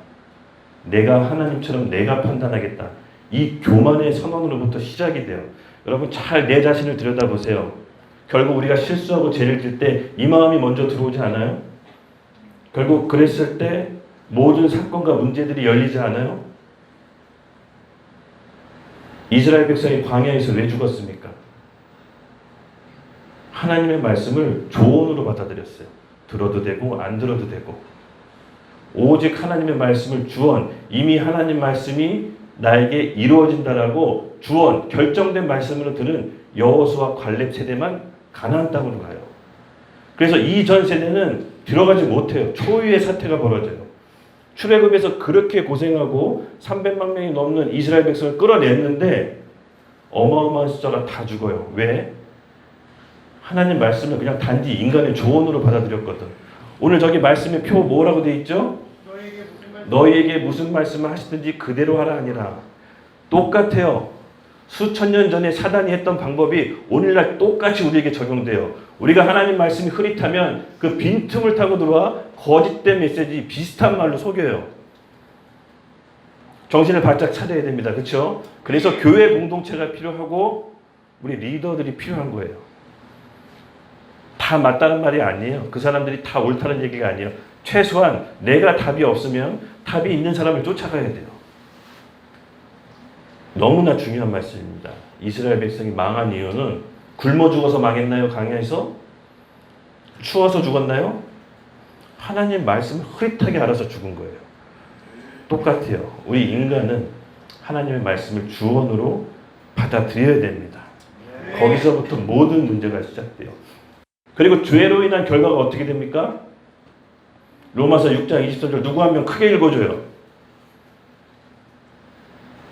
내가 하나님처럼 내가 판단하겠다. 이 교만의 선언으로부터 시작이 돼요. 여러분 잘 내 자신을 들여다보세요. 결국 우리가 실수하고 죄를 질 때 이 마음이 먼저 들어오지 않아요? 결국 그랬을 때 모든 사건과 문제들이 열리지 않아요? 이스라엘 백성이 광야에서 왜 죽었습니까? 하나님의 말씀을 조언으로 받아들였어요. 들어도 되고 안 들어도 되고. 오직 하나님의 말씀을 주언, 이미 하나님 말씀이 나에게 이루어진다라고 주언, 결정된 말씀으로 들은 여호수아 갈렙 세대만 가나안 땅으로 가요. 그래서 이전 세대는 들어가지 못해요. 초유의 사태가 벌어져요. 출애굽에서 그렇게 고생하고 300만 명이 넘는 이스라엘 백성을 끌어냈는데 어마어마한 숫자가 다 죽어요. 왜? 하나님 말씀을 그냥 단지 인간의 조언으로 받아들였거든. 오늘 저기 말씀의 표 뭐라고 돼 있죠? 너희에게 무슨 말씀을 하시든지 그대로 하라 아니라. 똑같아요. 수천 년 전에 사단이 했던 방법이 오늘날 똑같이 우리에게 적용돼요. 우리가 하나님 말씀이 흐릿하면 그 빈틈을 타고 들어와 거짓된 메시지 비슷한 말로 속여요. 정신을 바짝 차려야 됩니다. 그렇죠? 그래서 교회 공동체가 필요하고 우리 리더들이 필요한 거예요. 다 맞다는 말이 아니에요. 그 사람들이 다 옳다는 얘기가 아니에요. 최소한 내가 답이 없으면 답이 있는 사람을 쫓아가야 돼요. 너무나 중요한 말씀입니다. 이스라엘 백성이 망한 이유는 굶어 죽어서 망했나요? 강야에서? 추워서 죽었나요? 하나님 말씀을 흐릿하게 알아서 죽은 거예요. 똑같아요. 우리 인간은 하나님의 말씀을 주언으로 받아들여야 됩니다. 거기서부터 모든 문제가 시작돼요. 그리고 죄로 인한 결과가 어떻게 됩니까? 로마서 6장 23절 누구 한 명 크게 읽어줘요.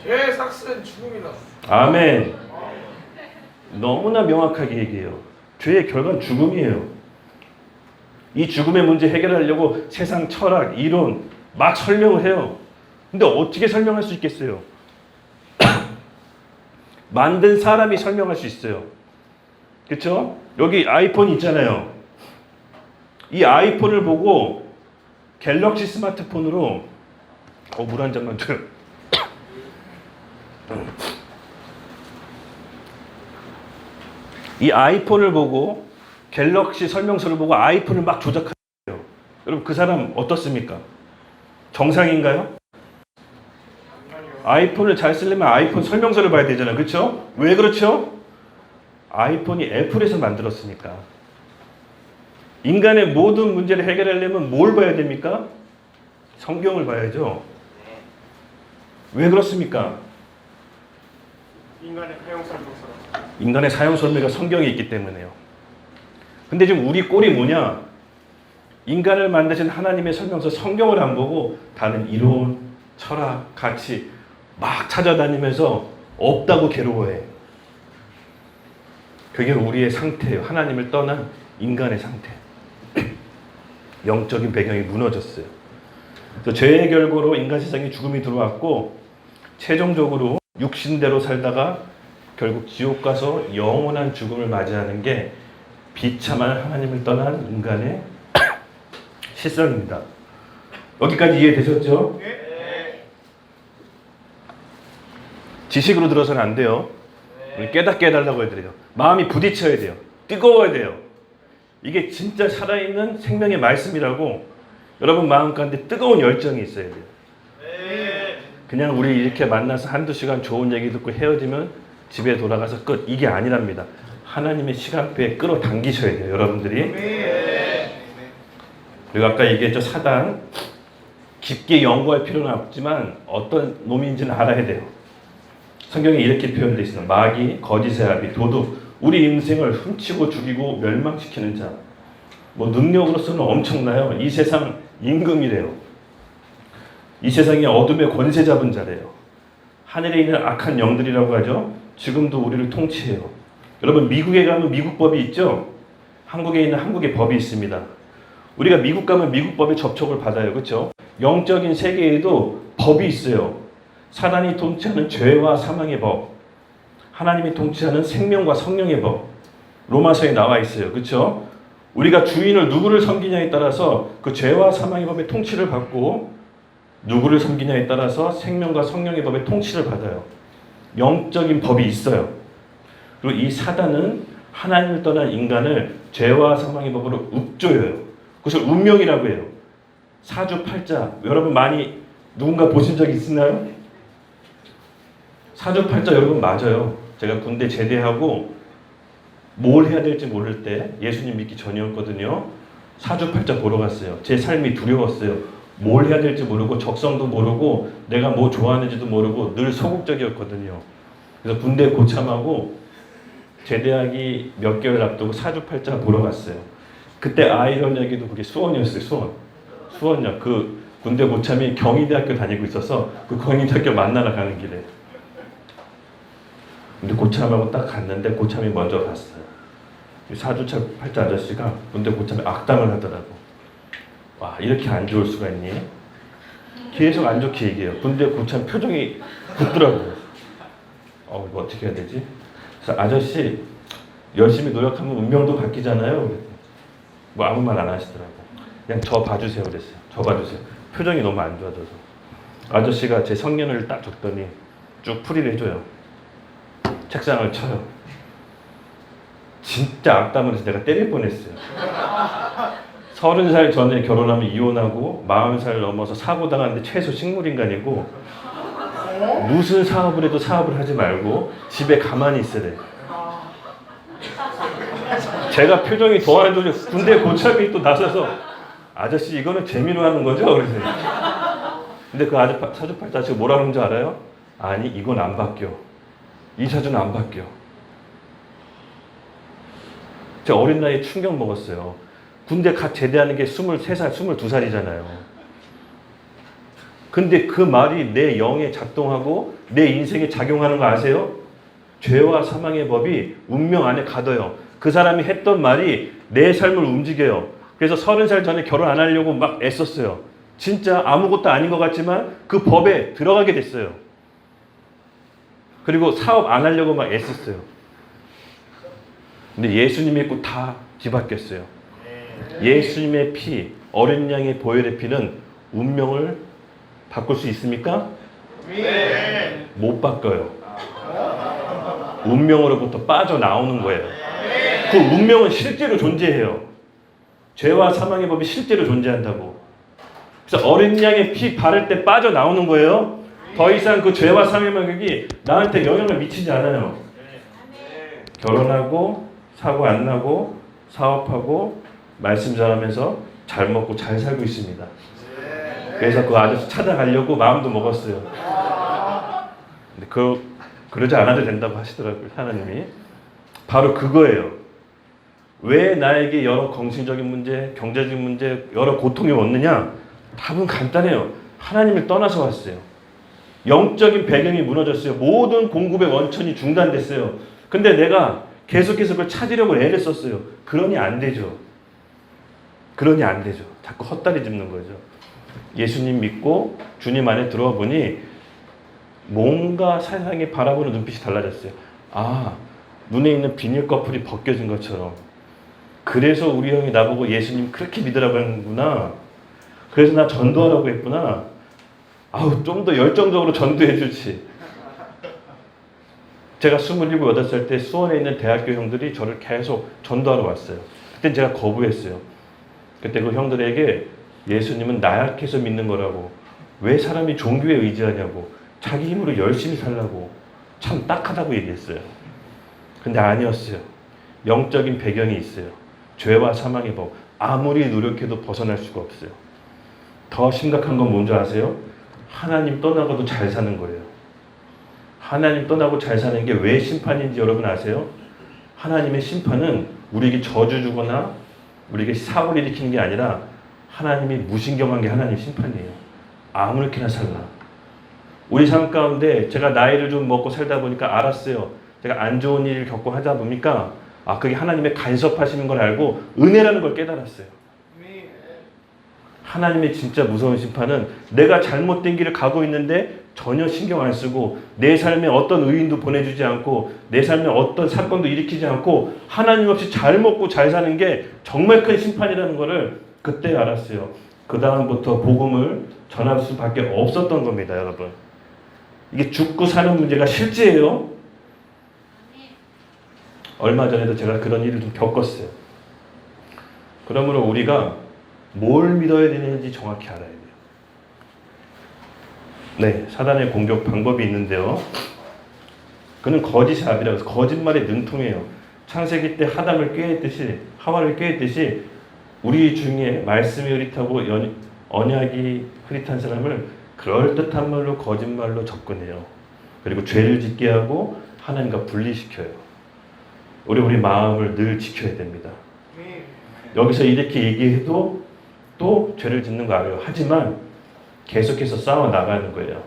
죄의 삭스는 죽음이다. 아멘. 너무나 명확하게 얘기해요. 죄의 결과는 죽음이에요. 이 죽음의 문제 해결하려고 세상 철학, 이론 막 설명을 해요. 근데 어떻게 설명할 수 있겠어요? 만든 사람이 설명할 수 있어요. 그렇죠? 여기 아이폰 있잖아요. 이 아이폰을 보고 갤럭시 스마트폰으로 물 한 잔만 줘요. 이 아이폰을 보고 갤럭시 설명서를 보고 아이폰을 막 조작하는 거예요. 여러분 그 사람 어떻습니까? 정상인가요? 아이폰을 잘 쓰려면 아이폰 설명서를 봐야 되잖아요. 그렇죠? 왜 그렇죠? 아이폰이 애플에서 만들었으니까. 인간의 모든 문제를 해결하려면 뭘 봐야 됩니까? 성경을 봐야죠. 왜 그렇습니까? 인간의 사용 설명가 성경에 있기 때문에요. 근데 지금 우리 꼴이 뭐냐? 인간을 만드신 하나님의 설명서 성경을 안 보고 다른 이론, 철학, 가치 막 찾아다니면서 없다고 괴로워해. 그게 우리의 상태예요. 하나님을 떠난 인간의 상태. 영적인 배경이 무너졌어요. 그래서 죄의 결과로 인간 세상에 죽음이 들어왔고 최종적으로 육신대로 살다가 결국 지옥 가서 영원한 죽음을 맞이하는 게 비참한 하나님을 떠난 인간의 실상입니다. 여기까지 이해되셨죠? 지식으로 들어서는 안 돼요. 우리 깨닫게 해달라고 해드려요. 마음이 부딪혀야 돼요. 뜨거워야 돼요. 이게 진짜 살아있는 생명의 말씀이라고 여러분 마음 가운데 뜨거운 열정이 있어야 돼요. 그냥 우리 이렇게 만나서 한두 시간 좋은 얘기 듣고 헤어지면 집에 돌아가서 끝. 이게 아니랍니다. 하나님의 시간표에 끌어당기셔야 돼요. 여러분들이. 그리고 아까 얘기했죠. 사단. 깊게 연구할 필요는 없지만 어떤 놈인지는 알아야 돼요. 성경에 이렇게 표현되어 있습니다. 마귀, 거짓의 아비, 도둑. 우리 인생을 훔치고 죽이고 멸망시키는 자. 뭐 능력으로서는 엄청나요. 이 세상 임금이래요. 이 세상에 어둠의 권세 잡은 자래요. 하늘에 있는 악한 영들이라고 하죠. 지금도 우리를 통치해요. 여러분 미국에 가면 미국 법이 있죠. 한국에 있는 한국의 법이 있습니다. 우리가 미국 가면 미국 법에 접촉을 받아요. 그렇죠? 영적인 세계에도 법이 있어요. 사단이 통치하는 죄와 사망의 법, 하나님이 통치하는 생명과 성령의 법, 로마서에 나와 있어요. 그렇죠? 우리가 주인을 누구를 섬기냐에 따라서 그 죄와 사망의 법의 통치를 받고 누구를 섬기냐에 따라서 생명과 성령의 법의 통치를 받아요. 영적인 법이 있어요. 그리고 이 사단은 하나님을 떠난 인간을 죄와 사망의 법으로 읊조여요. 그것을 운명이라고 해요. 사주팔자, 여러분 많이 누군가 보신 적 있나요? 사주팔자 여러분 맞아요. 제가 군대 제대하고 뭘 해야 될지 모를 때 예수님 믿기 전이었거든요. 사주팔자 보러 갔어요. 제 삶이 두려웠어요. 뭘 해야 될지 모르고 적성도 모르고 내가 뭐 좋아하는지도 모르고 늘 소극적이었거든요. 그래서 군대 고참하고 제대하기 몇 개월 앞두고 사주팔자 보러 갔어요. 그때 아이러니하게도 그게 수원이었어요. 수원역. 그 군대 고참이 경희대학교 다니고 있어서 그 경희대학교 만나러 가는 길에. 근데 고참하고 딱 갔는데 고참이 먼저 갔어요. 사주팔자 아저씨가 군대 고참에 악담을 하더라고. 와, 이렇게 안 좋을 수가 있니? 계속 안 좋게 얘기해요. 군대 고참 표정이 굳더라고요. 이거 어떻게 해야 되지? 그래서 아저씨 열심히 노력하면 운명도 바뀌잖아요. 뭐 아무 말 안 하시더라고. 그냥 저 봐주세요 그랬어요. 저 봐주세요. 표정이 너무 안 좋아져서. 아저씨가 제 성년을 딱 줬더니 쭉 풀이를 해줘요. 책상을 쳐요. 진짜 악담을 해서 내가 때릴 뻔했어요. 30살 전에 결혼하면 이혼하고 40살 넘어서 사고 당하는데 최소 식물인간이고 무슨 사업을 해도 사업을 하지 말고 집에 가만히 있으래. 제가 표정이 더 안 좋아져. 군대 고참이 또 나서서 아저씨 이거는 재미로 하는 거죠? 그래서 근데 그 사주팔자 지금 뭐라 그러는 줄 알아요? 아니 이건 안 바뀌어. 이 사주는 안 바뀌어. 제가 어린 나이에 충격 먹었어요. 군대 갓 제대하는 게 23살, 22살이잖아요. 근데 그 말이 내 영에 작동하고 내 인생에 작용하는 거 아세요? 죄와 사망의 법이 운명 안에 가둬요. 그 사람이 했던 말이 내 삶을 움직여요. 그래서 30살 전에 결혼 안 하려고 막 애썼어요. 진짜 아무것도 아닌 것 같지만 그 법에 들어가게 됐어요. 그리고 사업 안 하려고 막 애썼어요. 근데 예수님 믿고 다 뒤바뀌었어요. 예수님의 피, 어린 양의 보혈의 피는 운명을 바꿀 수 있습니까? 네. 못 바꿔요. 운명으로부터 빠져나오는 거예요. 그 운명은 실제로 존재해요. 죄와 사망의 법이 실제로 존재한다고. 그래서 어린 양의 피 바를 때 빠져나오는 거예요. 더 이상 그 죄와 사망의 법이 나한테 영향을 미치지 않아요. 결혼하고 사고 안 나고 사업하고 말씀 전하면서 잘 먹고 잘 살고 있습니다. 그래서 그 아저씨 찾아가려고 마음도 먹었어요. 근데 그러지 않아도 된다고 하시더라고요, 하나님이. 바로 그거예요. 왜 나에게 여러 정신적인 문제, 경제적인 문제, 여러 고통이 왔느냐? 답은 간단해요. 하나님을 떠나서 왔어요. 영적인 배경이 무너졌어요. 모든 공급의 원천이 중단됐어요. 근데 내가 계속해서 그걸 찾으려고 애를 썼어요. 그러니 안 되죠. 그러니 안 되죠. 자꾸 헛다리 짚는 거죠. 예수님 믿고 주님 안에 들어와 보니 뭔가 세상에 바라보는 눈빛이 달라졌어요. 아, 눈에 있는 비닐 거풀이 벗겨진 것처럼. 그래서 우리 형이 나보고 예수님 그렇게 믿으라고 하는구나. 그래서 나 전도하라고 했구나. 아우, 좀 더 열정적으로 전도해 주지. 제가 27, 8살 때 수원에 있는 대학교 형들이 저를 계속 전도하러 왔어요. 그땐 제가 거부했어요. 그때 그 형들에게 예수님은 나약해서 믿는 거라고, 왜 사람이 종교에 의지하냐고, 자기 힘으로 열심히 살라고, 참 딱하다고 얘기했어요. 근데 아니었어요. 영적인 배경이 있어요. 죄와 사망의 법, 아무리 노력해도 벗어날 수가 없어요. 더 심각한 건 뭔지 아세요? 하나님 떠나고도 잘 사는 거예요. 하나님 떠나고 잘 사는 게 왜 심판인지 여러분 아세요? 하나님의 심판은 우리에게 저주 주거나 우리에게 사고를 일으키는 게 아니라 하나님이 무신경한 게 하나님 심판이에요. 아무렇게나 살라. 우리 삶 가운데 제가 나이를 좀 먹고 살다 보니까 알았어요. 제가 안 좋은 일을 겪고 하다 보니까 그게 하나님의 간섭하시는 걸 알고 은혜라는 걸 깨달았어요. 하나님의 진짜 무서운 심판은 내가 잘못된 길을 가고 있는데 전혀 신경 안 쓰고 내 삶에 어떤 의인도 보내주지 않고 내 삶에 어떤 사건도 일으키지 않고 하나님 없이 잘 먹고 잘 사는 게 정말 큰 심판이라는 것을 그때 알았어요. 그 다음부터 복음을 전할 수밖에 없었던 겁니다, 여러분. 이게 죽고 사는 문제가 실제예요. 얼마 전에도 제가 그런 일을 좀 겪었어요. 그러므로 우리가 뭘 믿어야 되는지 정확히 알아야 돼요. 네, 사단의 공격 방법이 있는데요. 그는 거짓의 압이라고 해서 거짓말의 능통이에요. 창세기 때 하담을 꾀했듯이, 하와를 꾀했듯이 우리 중에 말씀이 흐릿하고 언약이 흐릿한 사람을 그럴듯한 말로 거짓말로 접근해요. 그리고 죄를 짓게 하고 하나님과 분리시켜요. 우리 마음을 늘 지켜야 됩니다. 여기서 이렇게 얘기해도 또 죄를 짓는 거 알아요. 하지만 계속해서 싸워 나가는 거예요.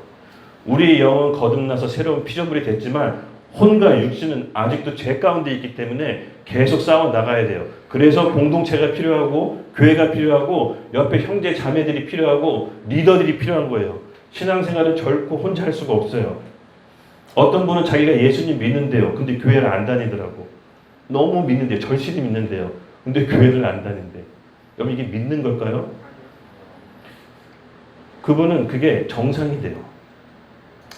우리 영은 거듭나서 새로운 피조물이 됐지만 혼과 육신은 아직도 죄 가운데 있기 때문에 계속 싸워 나가야 돼요. 그래서 공동체가 필요하고 교회가 필요하고 옆에 형제 자매들이 필요하고 리더들이 필요한 거예요. 신앙생활은 결코 혼자 할 수가 없어요. 어떤 분은 자기가 예수님 믿는데요. 근데 교회를 안 다니더라고. 너무 믿는데요. 절실히 믿는데요. 근데 교회를 안 다닌대. 여러분 이게 믿는 걸까요? 그분은 그게 정상이 돼요.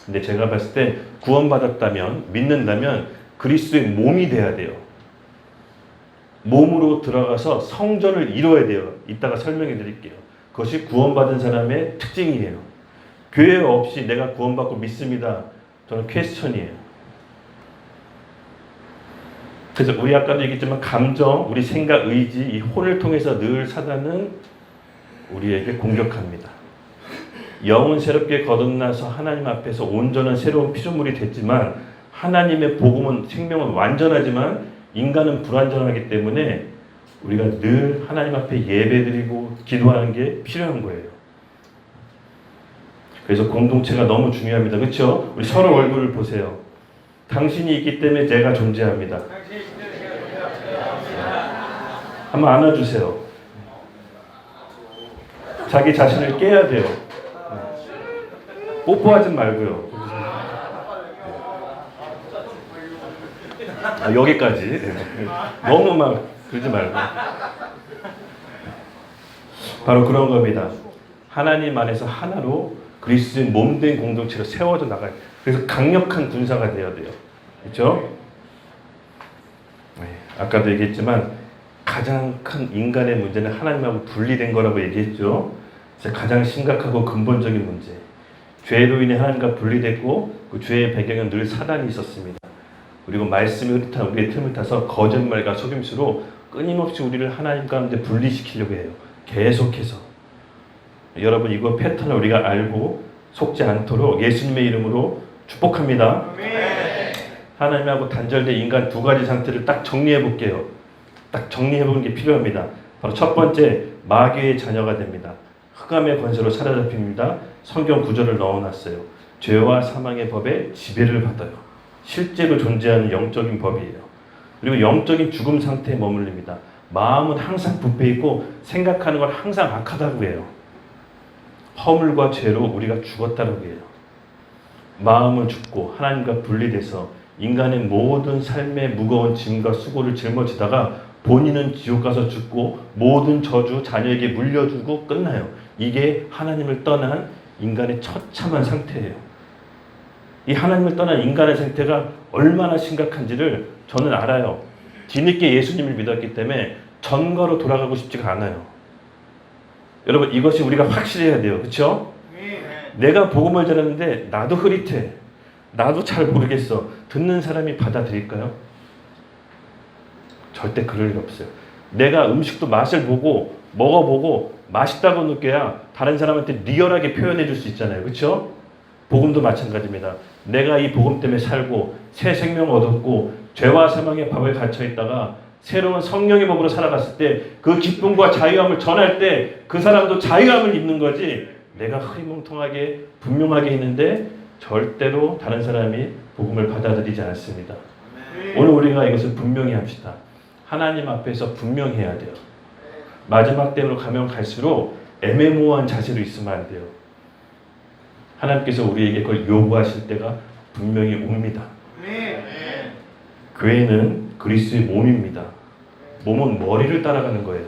근데 제가 봤을 때 구원받았다면, 믿는다면 그리스도의 몸이 돼야 돼요. 몸으로 들어가서 성전을 이루어야 돼요. 이따가 설명해 드릴게요. 그것이 구원받은 사람의 특징이에요. 교회 없이 내가 구원받고 믿습니다. 저는 퀘스천이에요. 그래서 우리 아까도 얘기했지만 감정, 우리 생각, 의지, 이 혼을 통해서 늘 사단은 우리에게 공격합니다. 영은 새롭게 거듭나서 하나님 앞에서 온전한 새로운 피조물이 됐지만 하나님의 복음은 생명은 완전하지만 인간은 불완전하기 때문에 우리가 늘 하나님 앞에 예배드리고 기도하는 게 필요한 거예요. 그래서 공동체가 너무 중요합니다. 그렇죠? 우리 서로 얼굴을 보세요. 당신이 있기 때문에 제가 존재합니다. 한번 안아주세요. 자기 자신을 깨야 돼요. 뽀뽀하지 말고요. 여기까지. 너무 막 그러지 말고. 바로 그런 겁니다. 하나님 안에서 하나로 그리스도의 몸된 공동체로 세워져 나가요. 그래서 강력한 군사가 되어야 돼요. 그렇죠? 아까도 얘기했지만 가장 큰 인간의 문제는 하나님하고 분리된 거라고 얘기했죠. 그래서 가장 심각하고 근본적인 문제. 죄로 인해 하나님과 분리됐고 그 죄의 배경은 늘 사단이 있었습니다. 그리고 말씀이 흐릿한 우리의 틈을 타서 거짓말과 속임수로 끊임없이 우리를 하나님 가운데 분리시키려고 해요. 계속해서. 여러분 이거 패턴을 우리가 알고 속지 않도록 예수님의 이름으로 축복합니다. 하나님하고 단절된 인간 두 가지 상태를 딱 정리해 볼게요. 딱 정리해 보는 게 필요합니다. 바로 첫 번째, 마귀의 자녀가 됩니다. 흑암의 권세로 사로잡힙니다. 성경 구절을 넣어놨어요. 죄와 사망의 법에 지배를 받아요. 실제로 존재하는 영적인 법이에요. 그리고 영적인 죽음 상태에 머물립니다. 마음은 항상 부패 있고 생각하는 건 항상 악하다고 해요. 허물과 죄로 우리가 죽었다고 해요. 마음은 죽고 하나님과 분리돼서 인간의 모든 삶의 무거운 짐과 수고를 짊어지다가 본인은 지옥 가서 죽고 모든 저주 자녀에게 물려주고 끝나요. 이게 하나님을 떠난 인간의 처참한 상태예요. 이 하나님을 떠난 인간의 상태가 얼마나 심각한지를 저는 알아요. 뒤늦게 예수님을 믿었기 때문에 전과로 돌아가고 싶지가 않아요. 여러분 이것이 우리가 확실해야 돼요. 그렇죠? 내가 복음을 전했는데 나도 흐릿해. 나도 잘 모르겠어. 듣는 사람이 받아들일까요? 절대 그럴 일 없어요. 내가 음식도 맛을 보고 먹어보고 맛있다고 느껴야 다른 사람한테 리얼하게 표현해 줄 수 있잖아요. 그렇죠? 복음도 마찬가지입니다. 내가 이 복음 때문에 살고 새 생명 얻었고 죄와 사망의 법에 갇혀 있다가 새로운 성령의 법으로 살아갔을 때 그 기쁨과 자유함을 전할 때 그 사람도 자유함을 입는 거지 내가 흐리멍텅하게 분명하게 있는데 절대로 다른 사람이 복음을 받아들이지 않습니다. 오늘 우리가 이것을 분명히 합시다. 하나님 앞에서 분명해야 돼요. 마지막 때로 가면 갈수록 애매모호한 자세로 있으면 안 돼요. 하나님께서 우리에게 그걸 요구하실 때가 분명히 옵니다. 교회는 그리스도의 몸입니다. 몸은 머리를 따라가는 거예요.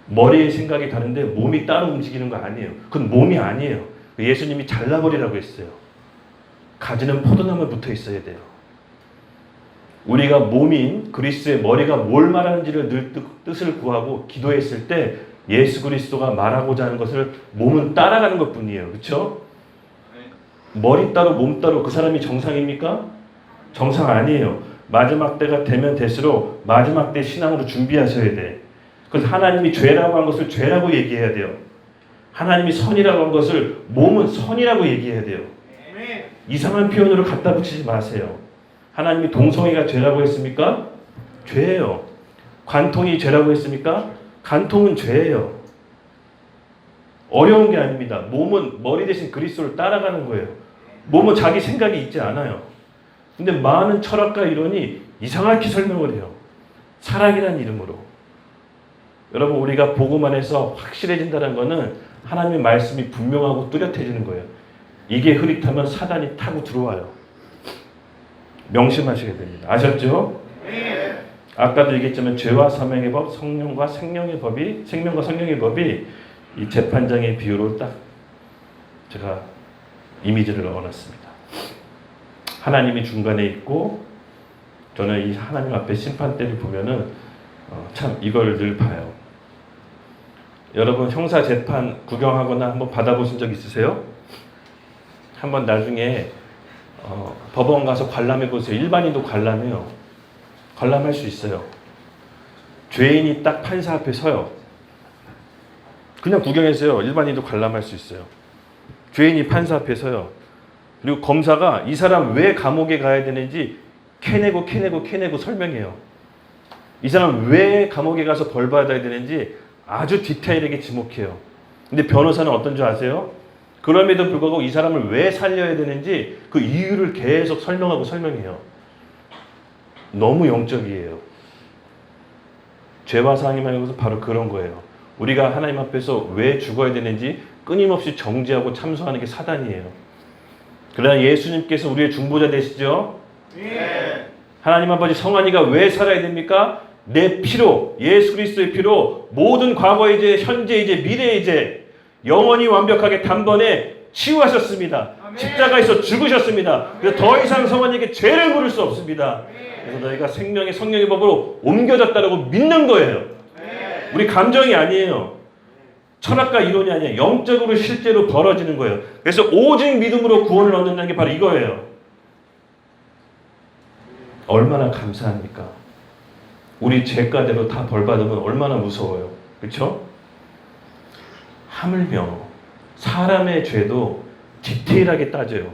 머리의 생각이 다른데 몸이 따로 움직이는 거 아니에요. 그건 몸이 아니에요. 예수님이 잘라버리라고 했어요. 가지는 포도나무 붙어 있어야 돼요. 우리가 몸인 그리스도의 머리가 뭘 말하는지를 늘 뜻을 구하고 기도했을 때 예수 그리스도가 말하고자 하는 것을 몸은 따라가는 것뿐이에요. 그렇죠? 머리 따로 몸 따로 그 사람이 정상입니까? 정상 아니에요. 마지막 때가 되면 될수록 마지막 때 신앙으로 준비하셔야 돼. 그래서 하나님이 죄라고 한 것을 죄라고 얘기해야 돼요. 하나님이 선이라고 한 것을 몸은 선이라고 얘기해야 돼요. 이상한 표현으로 갖다 붙이지 마세요. 하나님이 동성애가 죄라고 했습니까? 죄예요. 관통이 죄라고 했습니까? 관통은 죄예요. 어려운 게 아닙니다. 몸은 머리 대신 그리스도를 따라가는 거예요. 몸은 자기 생각이 있지 않아요. 근데 많은 철학가 이론이 이상하게 설명을 해요. 사랑이라는 이름으로. 여러분 우리가 복음 안에서 확실해진다는 것은 하나님의 말씀이 분명하고 뚜렷해지는 거예요. 이게 흐릿하면 사단이 타고 들어와요. 명심하셔야 됩니다. 아셨죠? 네. 아까도 얘기했지만 죄와 사망의 법, 생명과 성령의 법이 이 재판장의 비유로 딱 제가 이미지를 넣어놨습니다. 하나님이 중간에 있고 저는 이 하나님 앞에 심판대를 보면은 참 이걸 늘 봐요. 여러분 형사 재판 구경하거나 한번 받아보신 적 있으세요? 한번 나중에 법원 가서 관람해 보세요. 일반인도 관람해요. 관람할 수 있어요. 죄인이 딱 판사 앞에 서요. 그냥 구경해서요. 일반인도 관람할 수 있어요. 죄인이 판사 앞에 서요. 그리고 검사가 이 사람 왜 감옥에 가야 되는지 캐내고 설명해요. 이 사람 왜 감옥에 가서 벌 받아야 되는지 아주 디테일하게 지목해요. 근데 변호사는 어떤 줄 아세요? 그럼에도 불구하고 이 사람을 왜 살려야 되는지 그 이유를 계속 설명해요. 너무 영적이에요. 죄와 사함이라는 것은 바로 그런 거예요. 우리가 하나님 앞에서 왜 죽어야 되는지 끊임없이 정죄하고 참소하는 게 사단이에요. 그러나 예수님께서 우리의 중보자 되시죠? 네. 하나님 아버지 성환이가 왜 살아야 됩니까? 내 피로, 예수 그리스도의 피로 모든 과거의 죄, 현재의 죄, 미래의 죄 영원히 완벽하게 단번에 치유하셨습니다. 십자가에서 죽으셨습니다. 그래서 더 이상 성환이에게 죄를 물을 수 없습니다. 그래서 너희가 생명의 성령의 법으로 옮겨졌다고 믿는 거예요. 우리 감정이 아니에요. 철학과 이론이 아니에요. 영적으로 실제로 벌어지는 거예요. 그래서 오직 믿음으로 구원을 얻는다는 게 바로 이거예요. 얼마나 감사합니까? 우리 죄가대로 다 벌받으면 얼마나 무서워요. 그렇죠? 하물며 사람의 죄도 디테일하게 따져요.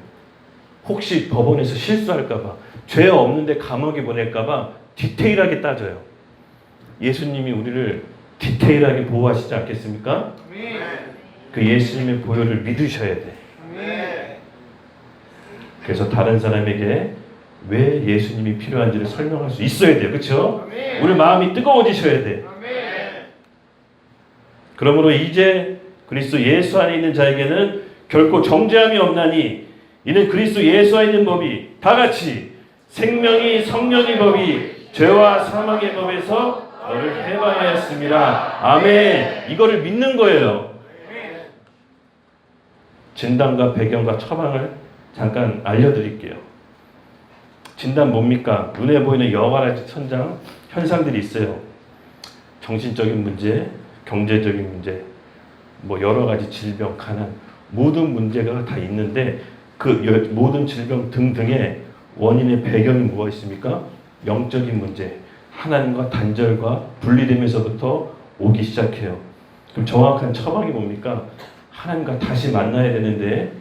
혹시 법원에서 실수할까봐, 죄 없는데 감옥에 보낼까봐 디테일하게 따져요. 예수님이 우리를 디테일하게 보호하시지 않겠습니까? 그 예수님의 보혈을 믿으셔야 돼. 그래서 다른 사람에게 왜 예수님이 필요한지를 설명할 수 있어야 돼요. 그렇죠? 우리 마음이 뜨거워지셔야 돼. 그러므로 이제 그리스도 예수 안에 있는 자에게는 결코 정죄함이 없나니 이는 그리스도 예수 안에 있는 법이 다 같이 생명이 성령의 법이 죄와 사망의 법에서 너를 해방하였습니다. 아멘. 이거를 믿는 거예요. 진단과 배경과 처방을 잠깐 알려드릴게요. 진단 뭡니까? 눈에 보이는 여러 가지 현상들이 있어요. 정신적인 문제, 경제적인 문제, 뭐 여러 가지 질병, 가난, 모든 문제가 다 있는데 그 모든 질병 등등의 원인의 배경이 뭐가 있습니까? 영적인 문제, 하나님과 단절과 분리되면서부터 오기 시작해요. 그럼 정확한 처방이 뭡니까? 하나님과 다시 만나야 되는데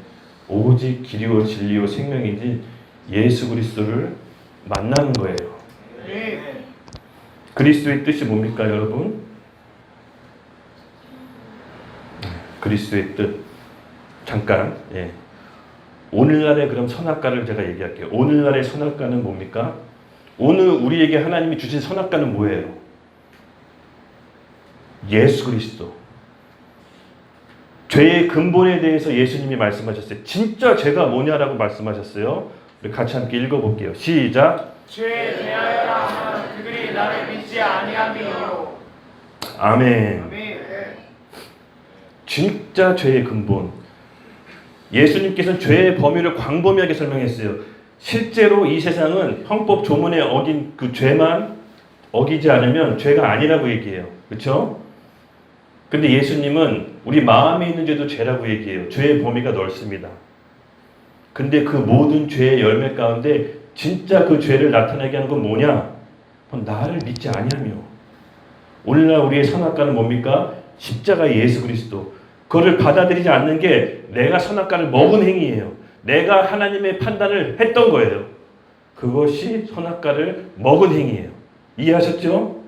오직 길이요 진리요 생명이지 예수 그리스도를 만나는 거예요. 그리스도의 뜻이 뭡니까, 여러분? 그리스도의 뜻. 잠깐. 오늘날의 그럼 선악과를 제가 얘기할게요. 오늘날의 선악과는 뭡니까? 오늘 우리에게 하나님이 주신 선악과는 뭐예요? 예수 그리스도. 죄의 근본에 대해서 예수님이 말씀하셨어요. 진짜 죄가 뭐냐라고 말씀하셨어요. 우리 같이 함께 읽어볼게요. 시작. 죄에 대하여라 하면 그들이 나를 믿지 아니함이요. 아멘. 진짜 죄의 근본. 예수님께서는 죄의 범위를 광범위하게 설명했어요. 실제로 이 세상은 형법 조문에 어긴 그 죄만 어기지 않으면 죄가 아니라고 얘기해요. 그렇죠? 근데 예수님은 우리 마음에 있는 죄도 죄라고 얘기해요. 죄의 범위가 넓습니다. 근데 그 모든 죄의 열매 가운데 진짜 그 죄를 나타나게 하는 건 뭐냐? 나를 믿지 아니하며. 오늘날 우리의 선악과는 뭡니까? 십자가 예수 그리스도. 그거를 받아들이지 않는 게 내가 선악과를 먹은 행위예요. 내가 하나님의 판단을 했던 거예요. 그것이 선악과를 먹은 행위예요. 이해하셨죠?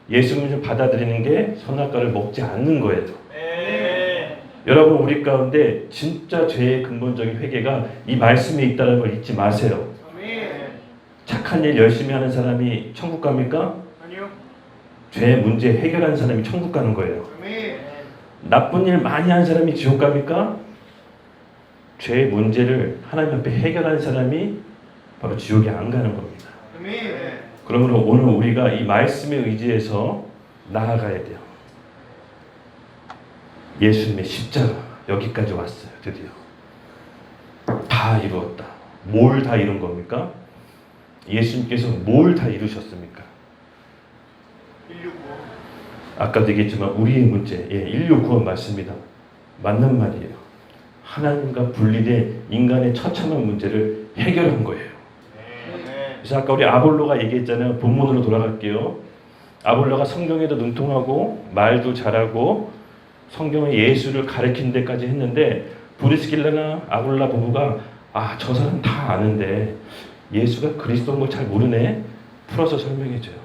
예수님을 받아들이는 게 선악과를 먹지 않는 거예요. 여러분, 우리 가운데 진짜 죄의 근본적인 회개가 이 말씀에 있다는 걸 잊지 마세요. 착한 일 열심히 하는 사람이 천국 갑니까? 아니요. 죄 문제 해결한 사람이 천국 가는 거예요. 나쁜 일 많이 한 사람이 지옥 갑니까? 죄의 문제를 하나님 앞에 해결한 사람이 바로 지옥에 안 가는 겁니다. 그러므로 오늘 우리가 이 말씀에 의지해서 나아가야 돼요. 예수님의 십자가 여기까지 왔어요. 드디어 다 이루었다. 뭘 다 이룬 겁니까? 예수님께서 뭘 다 이루셨습니까? 인류 구원. 아까도 얘기했지만 우리의 문제, 인류 구원 맞습니다. 맞는 말이에요. 하나님과 분리된 인간의 처참한 문제를 해결한 거예요. 그래서 아까 우리 아볼로가 얘기했잖아요. 본문으로 돌아갈게요. 아볼로가 성경에도 능통하고 말도 잘하고 성경의 예수를 가르치는 데까지 했는데 브리스길라나 아볼라 부부가 저 사람 다 아는데 예수가 그리스도인 걸 잘 모르네. 풀어서 설명해줘요.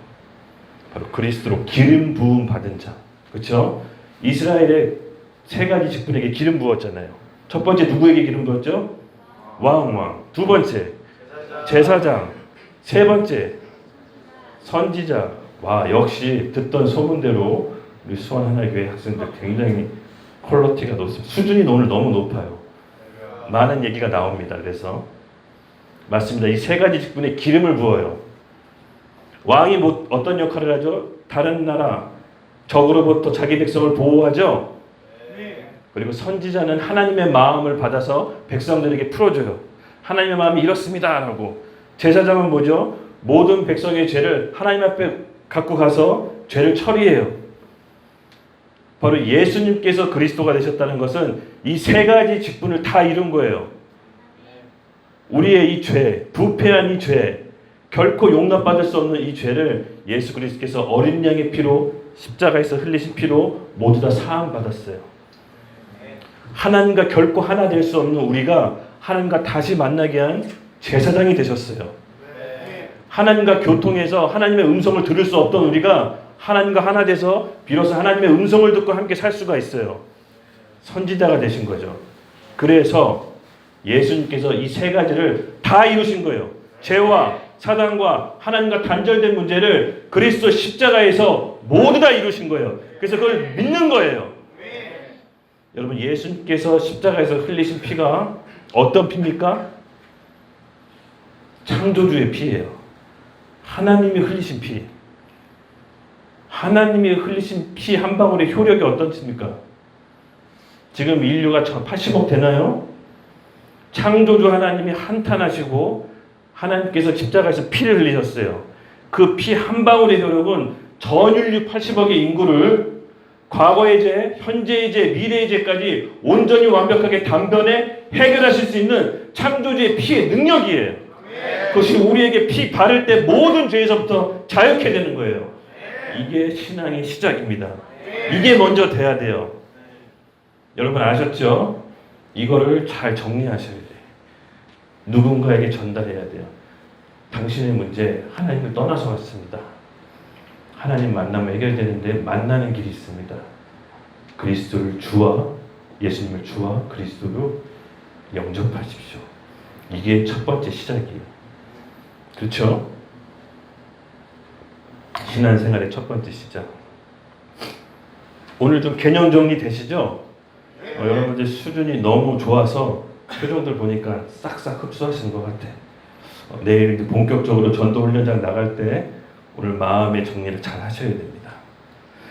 바로 그리스도로 기름 부음 받은 자. 그렇죠? 이스라엘의 세 가지 직분에게 기름 부었잖아요. 첫 번째 누구에게 기름 부었죠? 왕. 두 번째 제사장. 세 번째 선지자. 와, 역시 듣던 소문대로 우리 수원 하나교회 학생들 굉장히 퀄리티가 높습니다. 수준이 오늘 너무 높아요. 많은 얘기가 나옵니다. 그래서 맞습니다. 이 세 가지 직분에 기름을 부어요. 왕이 어떤 역할을 하죠? 다른 나라 적으로부터 자기 백성을 보호하죠. 그리고 선지자는 하나님의 마음을 받아서 백성들에게 풀어줘요. 하나님의 마음이 이렇습니다 라고. 제사장은 뭐죠? 모든 백성의 죄를 하나님 앞에 갖고 가서 죄를 처리해요. 바로 예수님께서 그리스도가 되셨다는 것은 이 세 가지 직분을 다 이룬 거예요. 우리의 이 죄, 부패한 이 죄, 결코 용납받을 수 없는 이 죄를 예수 그리스도께서 어린 양의 피로, 십자가에서 흘리신 피로 모두 다 사함받았어요. 하나님과 결코 하나 될 수 없는 우리가 하나님과 다시 만나게 한 제사장이 되셨어요. 하나님과 교통해서 하나님의 음성을 들을 수 없던 우리가 하나님과 하나 돼서 비로소 하나님의 음성을 듣고 함께 살 수가 있어요. 선지자가 되신 거죠. 그래서 예수님께서 이 세 가지를 다 이루신 거예요. 죄와 사단과 하나님과 단절된 문제를 그리스도 십자가에서 모두 다 이루신 거예요. 그래서 그걸 믿는 거예요. 여러분, 예수님께서 십자가에서 흘리신 피가 어떤 피입니까? 창조주의 피예요. 하나님이 흘리신 피. 하나님이 흘리신 피 한 방울의 효력이 어떻습니까? 지금 인류가 80억 되나요? 창조주 하나님이 한탄하시고 하나님께서 십자가에서 피를 흘리셨어요. 그 피 한 방울의 효력은 전 인류 80억의 인구를 과거의 죄, 현재의 죄, 미래의 죄까지 온전히 완벽하게 단번에 해결하실 수 있는 창조주의 피의 능력이에요. 그것이 우리에게 피 바를 때 모든 죄에서부터 자유케 되는 거예요. 이게 신앙의 시작입니다. 이게 먼저 돼야 돼요. 여러분 아셨죠? 이거를 잘 정리하셔야 돼요. 누군가에게 전달해야 돼요. 당신의 문제 하나님을 떠나서 왔습니다. 하나님 만나면 해결되는데 만나는 길이 있습니다. 그리스도를 주와 예수님을 주와 그리스도로 영접하십시오. 이게 첫 번째 시작이에요. 그렇죠? 신앙생활의 첫 번째 시작. 오늘 좀 개념 정리 되시죠? 여러분들 수준이 너무 좋아서 표정들 보니까 싹싹 흡수하시는 것 같아. 내일 이제 본격적으로 전도 훈련장 나갈 때 오늘 마음의 정리를 잘 하셔야 됩니다.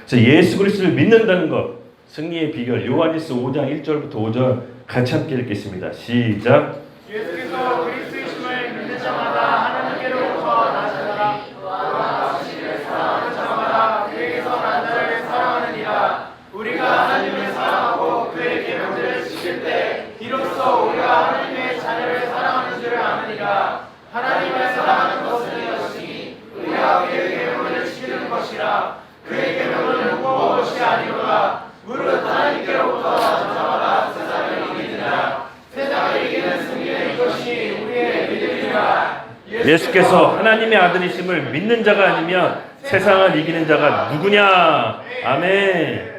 그래서 예수 그리스도를 믿는다는 것, 승리의 비결. 요한일서 5장 1절부터 5절 같이 함께 읽겠습니다. 시작. 예수께서 그리스도이심을 믿는 자마다 하나님께로부터 나시더라. 또한 자신을 사랑하는 자마다 그에게서 난 자를 사랑하느니라. 우리가 하나님을 사랑하고 그의 계명들을 지킬 때 비로소 우리가 하나님의 자녀를 사랑하는 줄을 아느니라. 하나님을 사랑하는 것은 이것이니 우리가 그의 계명들을 지키는 것이라. 그의 계명은 무엇이 아니로라. 무릇 하나님께로부터 난 자마다 세상을 이기느니라. 세상을 이기는 승리는 이것이 우리의 믿음이라. 예수께서 하나님의 아들이심을 믿는 자가 아니면 세상을 이기는 자가 누구냐? 아멘.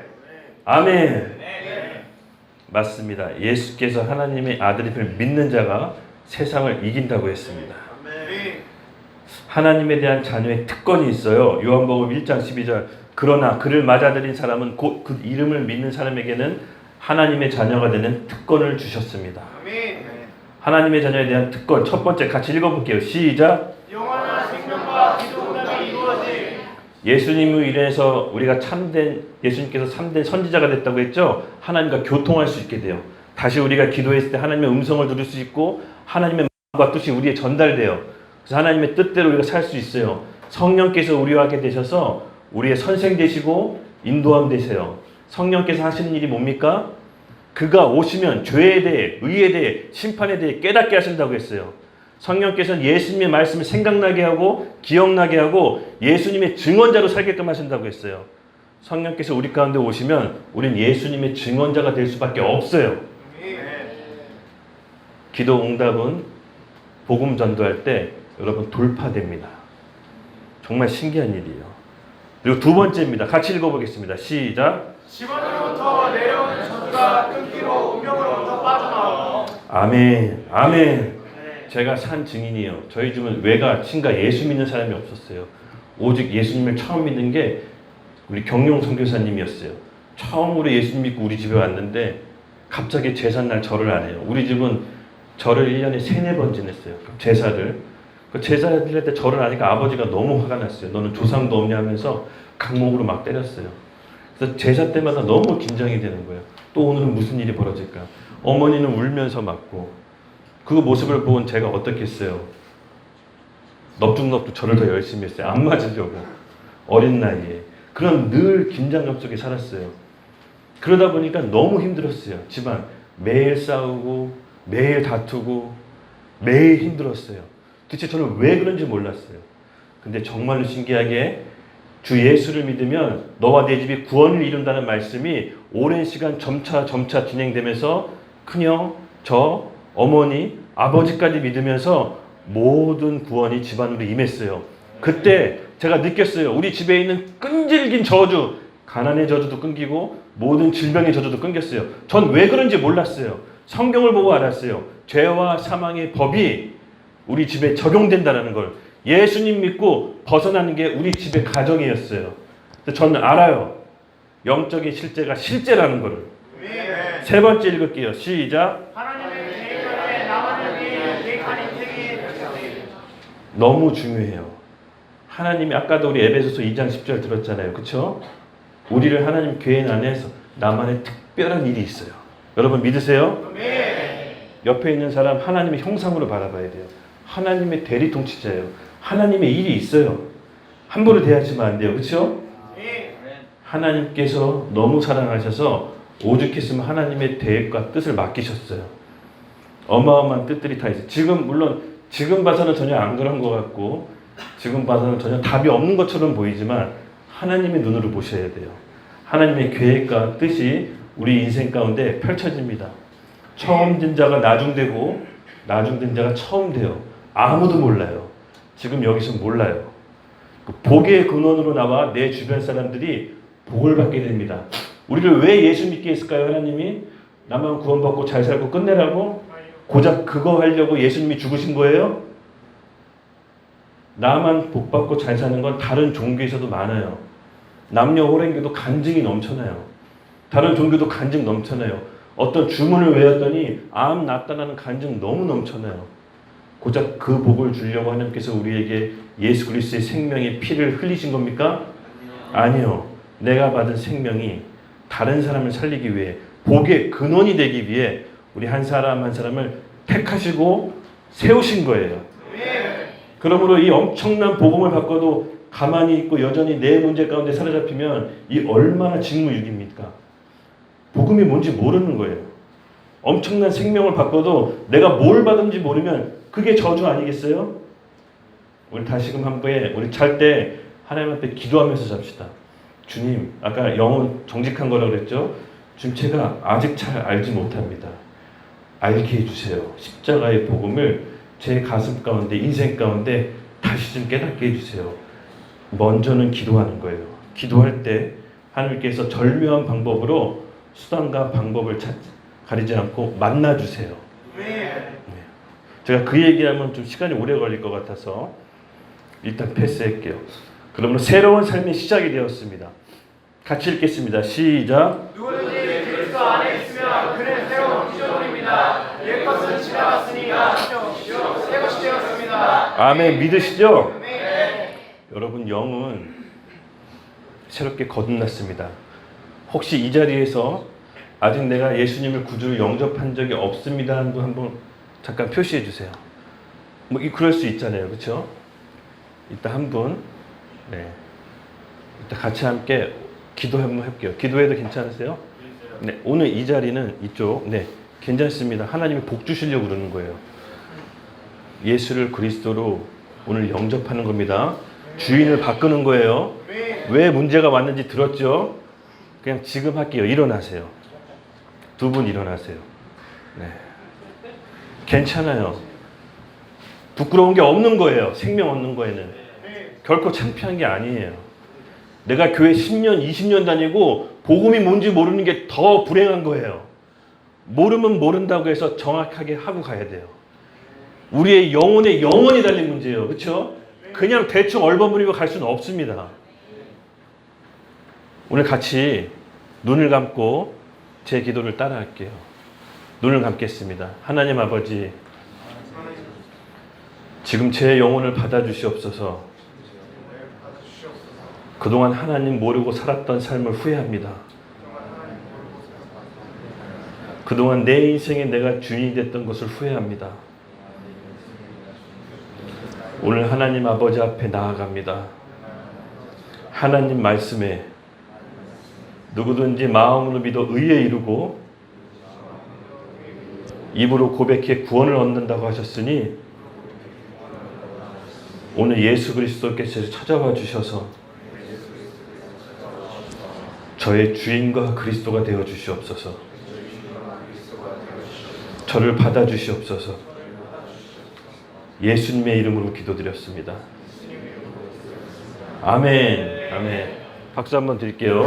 아멘. 맞습니다. 예수께서 하나님의 아들임을 믿는 자가 세상을 이긴다고 했습니다. 하나님에 대한 자녀의 특권이 있어요. 요한복음 1장 12절. 그러나 그를 맞아들인 사람은 곧 그 이름을 믿는 사람에게는 하나님의 자녀가 되는 특권을 주셨습니다. 하나님의 자녀에 대한 특권 첫 번째 같이 읽어볼게요. 시작. 영원한 생명과 기도응답이 이루어질. 예수님으로 인해서 우리가 예수님께서 참된 선지자가 됐다고 했죠. 하나님과 교통할 수 있게 돼요. 다시 우리가 기도했을 때 하나님의 음성을 들을 수 있고 하나님의 마음과 뜻이 우리에 전달돼요. 그래서 하나님의 뜻대로 우리가 살 수 있어요. 성령께서 우리와 하게 되셔서 우리의 선생 되시고 인도함 되세요. 성령께서 하시는 일이 뭡니까? 그가 오시면 죄에 대해, 의에 대해, 심판에 대해 깨닫게 하신다고 했어요. 성령께서는 예수님의 말씀을 생각나게 하고 기억나게 하고 예수님의 증언자로 살게끔 하신다고 했어요. 성령께서 우리 가운데 오시면 우린 예수님의 증언자가 될 수밖에 없어요. 기도 응답은 복음 전도할 때 여러분 돌파됩니다. 정말 신기한 일이에요. 그리고 두 번째입니다. 같이 읽어보겠습니다. 시작. 지원으로부터 내려오는 전기가 끊기고 운명으로부터 빠져나가는 아멘, 아멘. 제가 산 증인이에요. 저희 집은 외가, 친가 예수 믿는 사람이 없었어요. 오직 예수님을 처음 믿는 게 우리 경용 선교사님이었어요. 처음으로 예수님 믿고 우리 집에 왔는데 갑자기 제삿날 절을 안 해요. 우리 집은 절을 1년에 3-4번 지냈어요. 제사를. 그 제사 드릴 때 절을 하니까 아버지가 너무 화가 났어요. 너는 조상도 없냐 하면서 강목으로 막 때렸어요. 그래서 제사 때마다 너무 긴장이 되는 거예요. 또 오늘은 무슨 일이 벌어질까. 어머니는 울면서 맞고 그 모습을 본 제가 어떻게 했어요? 넙죽넙죽 절을 더 열심히 했어요. 안 맞으려고. 어린 나이에. 그런 늘 긴장감 속에 살았어요. 그러다 보니까 너무 힘들었어요. 집안 매일 싸우고 매일 다투고 매일 힘들었어요. 도대체 저는 왜 그런지 몰랐어요. 근데 정말로 신기하게 주 예수를 믿으면 너와 내 집이 구원을 이룬다는 말씀이 오랜 시간 점차 진행되면서 큰형, 저, 어머니, 아버지까지 믿으면서 모든 구원이 집안으로 임했어요. 그때 제가 느꼈어요. 우리 집에 있는 끈질긴 저주, 가난의 저주도 끊기고 모든 질병의 저주도 끊겼어요. 전 왜 그런지 몰랐어요. 성경을 보고 알았어요. 죄와 사망의 법이 우리 집에 적용된다는 걸. 예수님 믿고 벗어나는 게 우리 집의 가정이었어요. 그래서 저는 알아요. 영적인 실제가 실제라는 거를. 세 번째 읽을게요. 시작. 하나님의 계획에 나만을 위해 계획하는 행위. 너무 중요해요. 하나님이 아까도 우리 에베소서 2장 10절 들었잖아요. 그렇죠? 우리를 하나님 계획 안에서 나만의 특별한 일이 있어요. 여러분 믿으세요? 옆에 있는 사람 하나님의 형상으로 바라봐야 돼요. 하나님의 대리통치자예요. 하나님의 일이 있어요. 함부로 대하시면 안 돼요. 그렇죠? 하나님께서 너무 사랑하셔서 오죽했으면 하나님의 계획과 뜻을 맡기셨어요. 어마어마한 뜻들이 다 있어요. 지금 봐서는 전혀 안 그런 것 같고 지금 봐서는 전혀 답이 없는 것처럼 보이지만 하나님의 눈으로 보셔야 돼요. 하나님의 계획과 뜻이 우리 인생 가운데 펼쳐집니다. 처음 된 자가 나중되고 나중된 자가 처음 돼요. 아무도 몰라요. 지금 여기서 몰라요. 그 복의 근원으로 나와 내 주변 사람들이 복을 받게 됩니다. 우리를 왜 예수 믿게 했을까요? 하나님이 나만 구원받고 잘 살고 끝내라고? 고작 그거 하려고 예수님이 죽으신 거예요? 나만 복받고 잘 사는 건 다른 종교에서도 많아요. 남녀 호랭교도 간증이 넘쳐나요. 다른 종교도 간증 넘쳐나요. 어떤 주문을 외웠더니 암 낫다라는 간증 너무 넘쳐나요. 고작 그 복을 주려고 하나님께서 우리에게 예수 그리스도의 생명의 피를 흘리신 겁니까? 아니요. 내가 받은 생명이 다른 사람을 살리기 위해 복의 근원이 되기 위해 우리 한 사람 한 사람을 택하시고 세우신 거예요. 그러므로 이 엄청난 복음을 받고도 가만히 있고 여전히 내 문제 가운데 사로잡히면 이 얼마나 직무유기입니까? 복음이 뭔지 모르는 거예요. 엄청난 생명을 받고도 내가 뭘 받은지 모르면 그게 저주 아니겠어요? 우리 다시금 한 번에 우리 잘 때 하나님 앞에 기도하면서 잡시다. 주님, 아까 영혼 정직한 거라고 그랬죠? 주님, 제가 아직 잘 알지 못합니다. 알게 해주세요. 십자가의 복음을 제 가슴 가운데, 인생 가운데 다시 좀 깨닫게 해주세요. 먼저는 기도하는 거예요. 기도할 때 하나님께서 절묘한 방법으로 수단과 방법을 가리지 않고 만나주세요. 네. 제가 그 얘기하면 좀 시간이 오래 걸릴 것 같아서 일단 패스할게요. 그러면 새로운 삶의 시작이 되었습니다. 같이 읽겠습니다. 시작. 누구든지 그리스도 안에 있으면 그는 새로운 피조물입니다. 옛것은 지나갔으니가 새 것이 되었습니다. 아멘. 믿으시죠? 네. 여러분 영은 새롭게 거듭났습니다. 혹시 이 자리에서 아직 내가 예수님을 구주로 영접한 적이 없습니다 하는 분 한번 잠깐 표시해 주세요. 뭐 그럴 수 있잖아요. 그렇죠? 이따 한 분. 네. 이따 같이 함께 기도 한번 해볼게요. 기도해도 괜찮으세요? 네. 오늘 이 자리는 이쪽. 네. 괜찮습니다. 하나님이 복 주시려고 그러는 거예요. 예수를 그리스도로 오늘 영접하는 겁니다. 주인을 바꾸는 거예요. 왜 문제가 왔는지 들었죠? 그냥 지금 할게요. 일어나세요. 두 분 일어나세요. 네. 괜찮아요. 부끄러운 게 없는 거예요. 생명 얻는 거에는. 결코 창피한 게 아니에요. 내가 교회 10년, 20년 다니고 복음이 뭔지 모르는 게 더 불행한 거예요. 모르면 모른다고 해서 정확하게 하고 가야 돼요. 우리의 영혼에 영원히 달린 문제예요. 그렇죠? 그냥 대충 얼버무리고 갈 수는 없습니다. 오늘 같이 눈을 감고 제 기도를 따라할게요. 눈을 감겠습니다. 하나님 아버지, 지금 제 영혼을 받아주시옵소서. 그동안 하나님 모르고 살았던 삶을 후회합니다. 그동안 내 인생에 내가 주인이 됐던 것을 후회합니다. 오늘 하나님 아버지 앞에 나아갑니다. 하나님 말씀에 누구든지 마음으로 믿어 의에 이르고 입으로 고백해 구원을 얻는다고 하셨으니 오늘 예수 그리스도께서 찾아와 주셔서 저의 주인과 그리스도가 되어 주시옵소서. 저를 받아 주시옵소서. 예수님의 이름으로 기도드렸습니다. 아멘. 아멘. 박수 한번 드릴게요.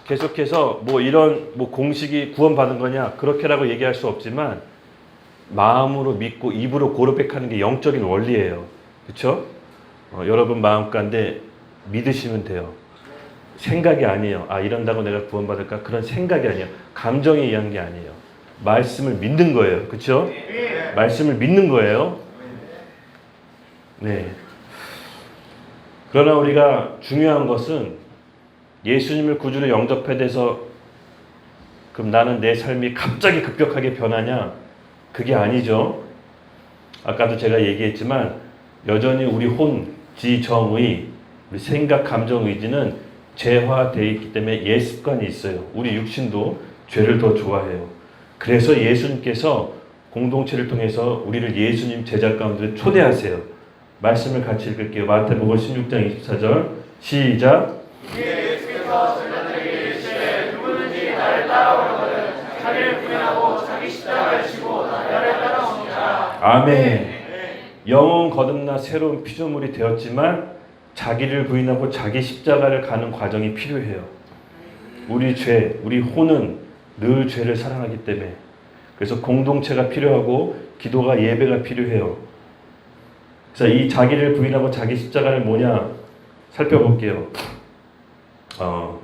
계속해서 뭐 이런 뭐 공식이 구원받은 거냐 그렇게라고 얘기할 수 없지만 마음으로 믿고 입으로 고백하는 게 영적인 원리예요. 그렇죠? 여러분 마음 가운데 믿으시면 돼요. 생각이 아니에요. 아, 이런다고 내가 구원받을까? 그런 생각이 아니에요. 감정에 의한 게 아니에요. 말씀을 믿는 거예요. 그렇죠? 말씀을 믿는 거예요. 네. 그러나 우리가 중요한 것은 예수님을 구주로 영접해 돼서 그럼 나는 내 삶이 갑자기 급격하게 변하냐? 그게 아니죠. 아까도 제가 얘기했지만 여전히 우리 혼, 지, 정의, 우리 생각, 감정, 의지는 재화되어 있기 때문에 옛 습관이 있어요. 우리 육신도 죄를 더 좋아해요. 그래서 예수님께서 공동체를 통해서 우리를 예수님 제자 가운데 초대하세요. 말씀을 같이 읽을게요. 마태복음 16장 24절 시작. 예수께서 저희들에게 이르시되 누구든지 나를 따라오려거든 자기를 부인하고 자기 십자가를 지고 나를 따라오니라. 아멘. 영혼 거듭나 새로운 피조물이 되었지만 자기를 부인하고 자기 십자가를 가는 과정이 필요해요. 우리 죄, 우리 혼은 늘 죄를 사랑하기 때문에 그래서 공동체가 필요하고 기도가 예배가 필요해요. 그래서 이 자기를 부인하고 자기 십자가를 뭐냐 살펴볼게요.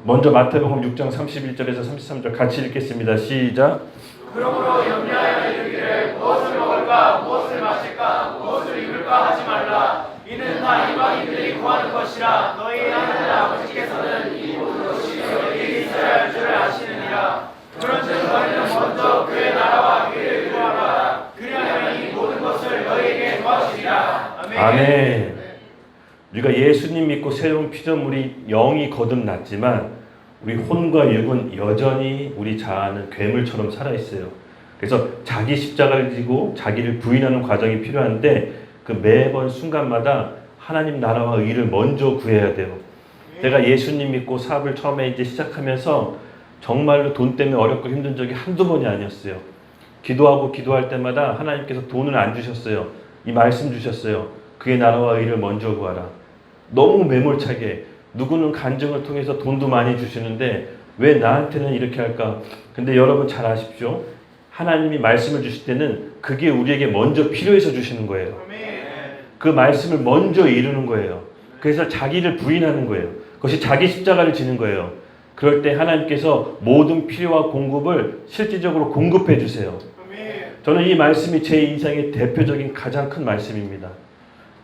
먼저 마태복음 6장 31절에서 33절 같이 읽겠습니다. 시작. 그러므로 염려하여 이르기를 무엇을 먹을까 무엇을 마실까 무엇을 입을까 하지 말라. 이는 다 이방인들이 구하는 것이라. 너희 하늘 아버지께서는 이 모든 것이 너희에게 있어야 할 줄을 아시느니라. 그런즉 너희는 먼저 그의 나라와 그의 구하라. 그리하면 이 모든 것을 너희에게 도와주리라. 아멘. 우리가 예수님 믿고 새로운 피조물이 영이 거듭났지만 우리 혼과 육은 여전히 우리 자아는 괴물처럼 살아있어요. 그래서 자기 십자가를 지고 자기를 부인하는 과정이 필요한데 그 매번 순간마다 하나님 나라와 의를 먼저 구해야 돼요. 제가 예수님 믿고 사업을 처음에 이제 시작하면서 정말로 돈 때문에 어렵고 힘든 적이 한두 번이 아니었어요. 기도하고 기도할 때마다 하나님께서 돈을 안 주셨어요. 이 말씀 주셨어요. 그의 나라와 의를 먼저 구하라. 너무 매몰차게 누구는 간증을 통해서 돈도 많이 주시는데 왜 나한테는 이렇게 할까? 근데 여러분 잘 아십시오. 하나님이 말씀을 주실 때는 그게 우리에게 먼저 필요해서 주시는 거예요. 그 말씀을 먼저 이루는 거예요. 그래서 자기를 부인하는 거예요. 그것이 자기 십자가를 지는 거예요. 그럴 때 하나님께서 모든 필요와 공급을 실질적으로 공급해 주세요. 저는 이 말씀이 제 인생의 대표적인 가장 큰 말씀입니다.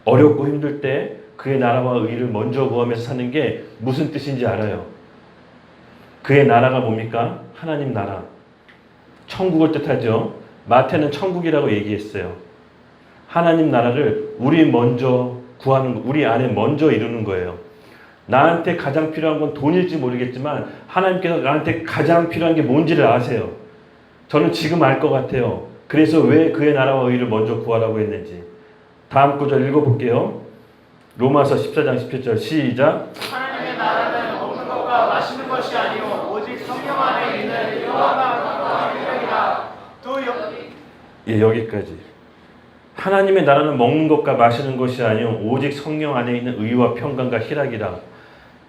어렵고 힘들 때 그의 나라와 의를 먼저 구하면서 사는 게 무슨 뜻인지 알아요. 그의 나라가 뭡니까? 하나님 나라. 천국을 뜻하죠. 마태는 천국이라고 얘기했어요. 하나님 나라를 우리 먼저 구하는, 우리 안에 먼저 이루는 거예요. 나한테 가장 필요한 건 돈일지 모르겠지만 하나님께서 나한테 가장 필요한 게 뭔지를 아세요. 저는 지금 알 것 같아요. 그래서 왜 그의 나라와 의를 먼저 구하라고 했는지. 다음 구절 읽어볼게요. 로마서 14장 17절 시작. 하나님의 나라는 먹는 것과 마시는 것이 아니요 오직 성령 안에 있는 의와 평강이라. 또 여기까지. 하나님의 나라는 먹는 것과 마시는 것이 아니요 오직 성령 안에 있는 의와 평강과 희락이라.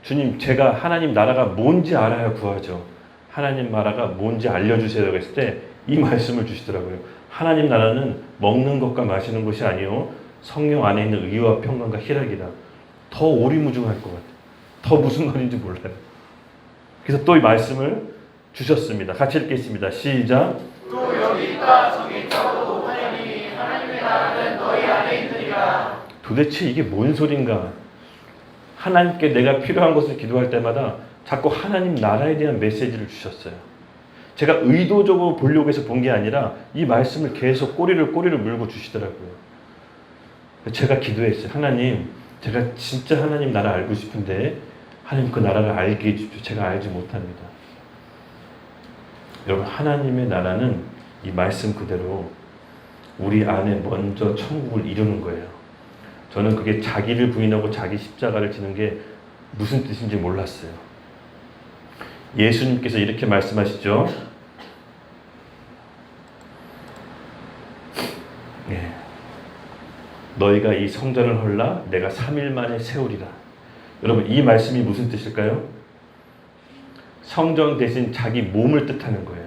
주님, 제가 하나님 나라가 뭔지 알아야 구하죠. 하나님 나라가 뭔지 알려주세요. 했을 때 이 말씀을 주시더라고요. 하나님 나라는 먹는 것과 마시는 것이 아니요 성령 안에 있는 의와 평강과 희락이다. 더 오리무중할 것 같아요. 더 무슨 말인지 몰라요. 그래서 또 이 말씀을 주셨습니다. 같이 읽겠습니다. 시작. 또 여기 있다 저기 있다고 하나님이 하나님의 나라는 너희 안에 있느니라. 도대체 이게 뭔 소린가? 하나님께 내가 필요한 것을 기도할 때마다 자꾸 하나님 나라에 대한 메시지를 주셨어요. 제가 의도적으로 보려고 해서 본 게 아니라 이 말씀을 계속 꼬리를 물고 주시더라고요. 제가 기도했어요. 하나님, 제가 진짜 하나님 나라 알고 싶은데 하나님 그 나라를 알게 해주십시오. 제가 알지 못합니다. 여러분, 하나님의 나라는 이 말씀 그대로 우리 안에 먼저 천국을 이루는 거예요. 저는 그게 자기를 부인하고 자기 십자가를 지는 게 무슨 뜻인지 몰랐어요. 예수님께서 이렇게 말씀하시죠. 예. 너희가 이 성전을 헐라 내가 3일 만에 세우리라. 여러분, 이 말씀이 무슨 뜻일까요? 성전 대신 자기 몸을 뜻하는 거예요.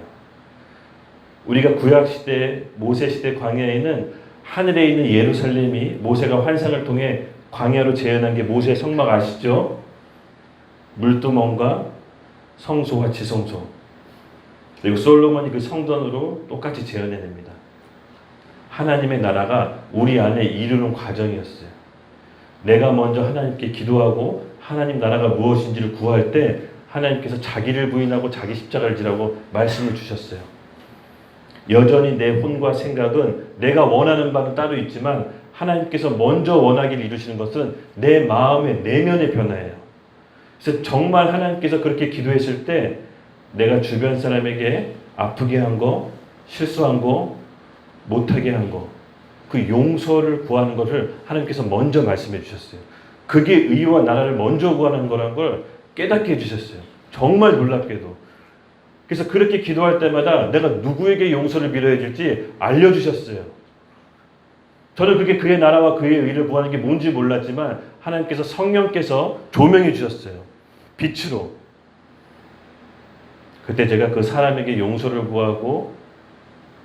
우리가 구약시대 모세시대 광야에는 하늘에 있는 예루살렘이 모세가 환상을 통해 광야로 재현한 게 모세의 성막 아시죠? 물두멍과 성소와 지성소, 그리고 솔로몬이 그 성전으로 똑같이 재현해냅니다. 하나님의 나라가 우리 안에 이루는 과정이었어요. 내가 먼저 하나님께 기도하고 하나님 나라가 무엇인지를 구할 때 하나님께서 자기를 부인하고 자기 십자가를 지라고 말씀을 주셨어요. 여전히 내 혼과 생각은 내가 원하는 바는 따로 있지만 하나님께서 먼저 원하기를 이루시는 것은 내 마음의 내면의 변화예요. 그래서 정말 하나님께서 그렇게 기도했을 때 내가 주변 사람에게 아프게 한 거, 실수한 거, 못하게 한 거, 그 용서를 구하는 것을 하나님께서 먼저 말씀해 주셨어요. 그게 의와 나라를 먼저 구하는 거라는 걸 깨닫게 해주셨어요. 정말 놀랍게도. 그래서 그렇게 기도할 때마다 내가 누구에게 용서를 빌어야 될지 알려주셨어요. 저는 그게 그의 나라와 그의 의를 구하는 게 뭔지 몰랐지만 하나님께서 성령께서 조명해 주셨어요. 빛으로. 그때 제가 그 사람에게 용서를 구하고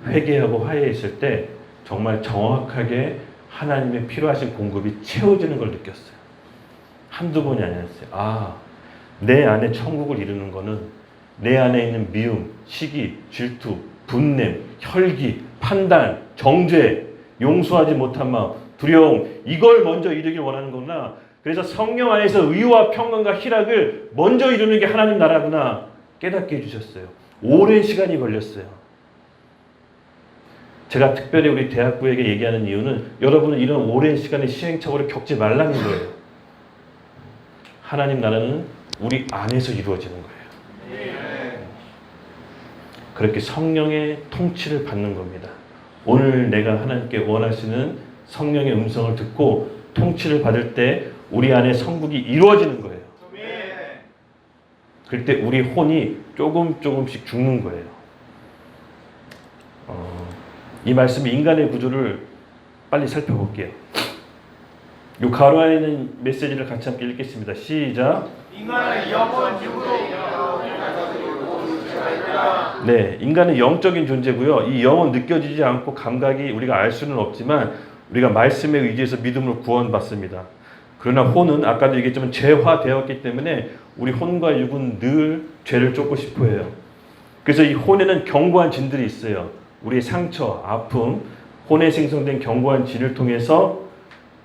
회개하고 화해했을 때 정말 정확하게 하나님의 필요하신 공급이 채워지는 걸 느꼈어요. 한두 번이 아니었어요. 아, 내 안에 천국을 이루는 거는 내 안에 있는 미움, 시기, 질투, 분냄, 혈기, 판단, 정죄, 용서하지 못한 마음, 두려움, 이걸 먼저 이루길 원하는 거구나. 그래서 성령 안에서 의와 평강과 희락을 먼저 이루는 게 하나님 나라구나 깨닫게 해주셨어요. 오랜 시간이 걸렸어요. 제가 특별히 우리 대학부에게 얘기하는 이유는 여러분은 이런 오랜 시간의 시행착오를 겪지 말라는 거예요. 하나님 나라는 우리 안에서 이루어지는 거예요. 그렇게 성령의 통치를 받는 겁니다. 오늘 내가 하나님께 원하시는 성령의 음성을 듣고 통치를 받을 때 우리 안에 성국이 이루어지는 거예요. 그럴 때 우리 혼이 조금씩 죽는 거예요. 이 말씀이 인간의 구조를 빨리 살펴볼게요. 이 가로 안에 있는 메시지를 같이 함께 읽겠습니다. 시작. 인간은 영원 육으로 네, 인간은 영적인 존재고요. 이 영은 느껴지지 않고 감각이 우리가 알 수는 없지만 우리가 말씀에 의지해서 믿음으로 구원받습니다. 그러나 혼은 아까도 얘기했지만 죄화되었기 때문에 우리 혼과 육은 늘 죄를 쫓고 싶어 해요. 그래서 이 혼에는 견고한 진들이 있어요. 우리의 상처, 아픔, 혼에 생성된 견고한 진을 통해서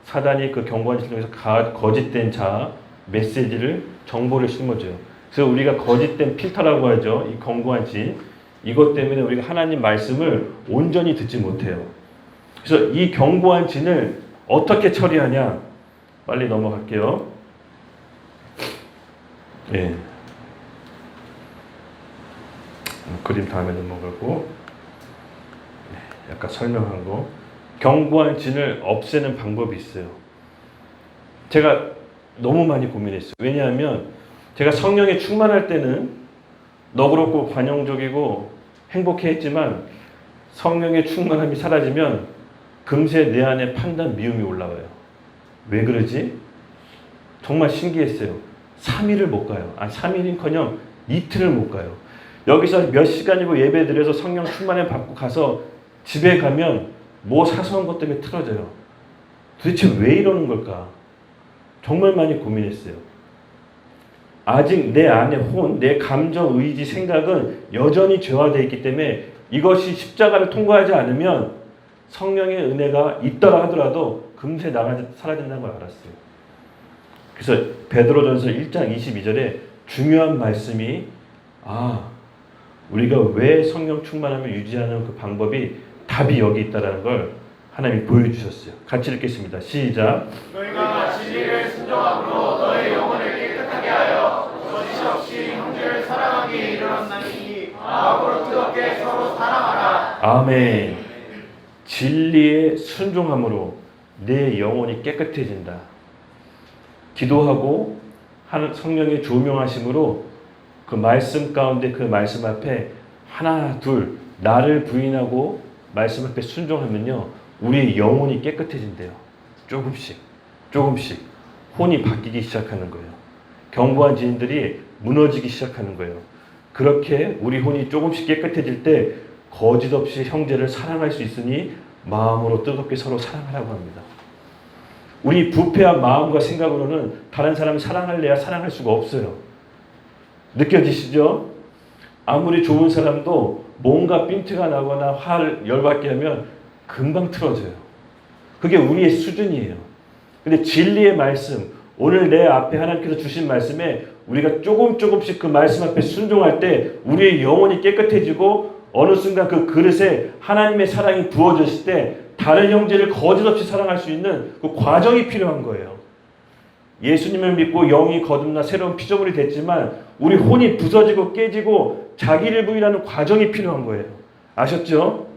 사단이 그 견고한 진을 통해서 거짓된 자아, 메시지를, 정보를 심어줘요. 그래서 우리가 거짓된 필터라고 하죠. 이 견고한 진. 이것 때문에 우리가 하나님 말씀을 온전히 듣지 못해요. 그래서 이 견고한 진을 어떻게 처리하냐? 빨리 넘어갈게요. 예. 그림 다음에 넘어가고, 약간 설명한 거. 견고한 진을 없애는 방법이 있어요. 제가 너무 많이 고민했어요. 왜냐하면 제가 성령에 충만할 때는 너그럽고 관용적이고 행복해 했지만 성령의 충만함이 사라지면 금세 내 안에 판단, 미움이 올라와요. 왜 그러지? 정말 신기했어요. 3일을 못 가요. 3일은커녕 이틀을 못 가요. 여기서 몇 시간이고 예배 드려서 성령 충만을 받고 가서 집에 가면 뭐 사소한 것 때문에 틀어져요. 도대체 왜 이러는 걸까? 정말 많이 고민했어요. 아직 내 안에 내 감정, 의지, 생각은 여전히 죄화되어 있기 때문에 이것이 십자가를 통과하지 않으면 성령의 은혜가 있더라 하더라도 금세 사라진다는 걸 알았어요. 그래서 베드로전서 1장 22절에 중요한 말씀이 우리가 왜 성령 충만함을 유지하는 그 방법이 답이 여기 있다는 걸 하나님이 보여주셨어요. 같이 읽겠습니다. 시작. 너희가 진리를 순종함으로 너희 영혼을 깨끗하게 하여 거짓 없이 형제를 사랑하기에 이르렀나니 마음으로 뜨겁게 서로 사랑하라. 아멘. 진리의 순종함으로 내 영혼이 깨끗해진다. 기도하고 성령의 조명하심으로 그 말씀 가운데 그 말씀 앞에 하나 둘 나를 부인하고 말씀 앞에 순종하면요 우리의 영혼이 깨끗해진대요. 조금씩 혼이 바뀌기 시작하는 거예요. 견고한 지인들이 무너지기 시작하는 거예요. 그렇게 우리 혼이 조금씩 깨끗해질 때 거짓 없이 형제를 사랑할 수 있으니 마음으로 뜨겁게 서로 사랑하라고 합니다. 우리 부패한 마음과 생각으로는 다른 사람을 사랑할래야 사랑할 수가 없어요. 느껴지시죠? 아무리 좋은 사람도 뭔가 핀트가 나거나 화를 열받게 하면 금방 틀어져요. 그게 우리의 수준이에요. 근데 진리의 말씀, 오늘 내 앞에 하나님께서 주신 말씀에 우리가 조금씩 그 말씀 앞에 순종할 때 우리의 영혼이 깨끗해지고 어느 순간 그 그릇에 하나님의 사랑이 부어졌을 때 다른 형제를 거짓 없이 사랑할 수 있는 그 과정이 필요한 거예요. 예수님을 믿고 영이 거듭나 새로운 피조물이 됐지만 우리 혼이 부서지고 깨지고 자기를 부인하는 과정이 필요한 거예요. 아셨죠?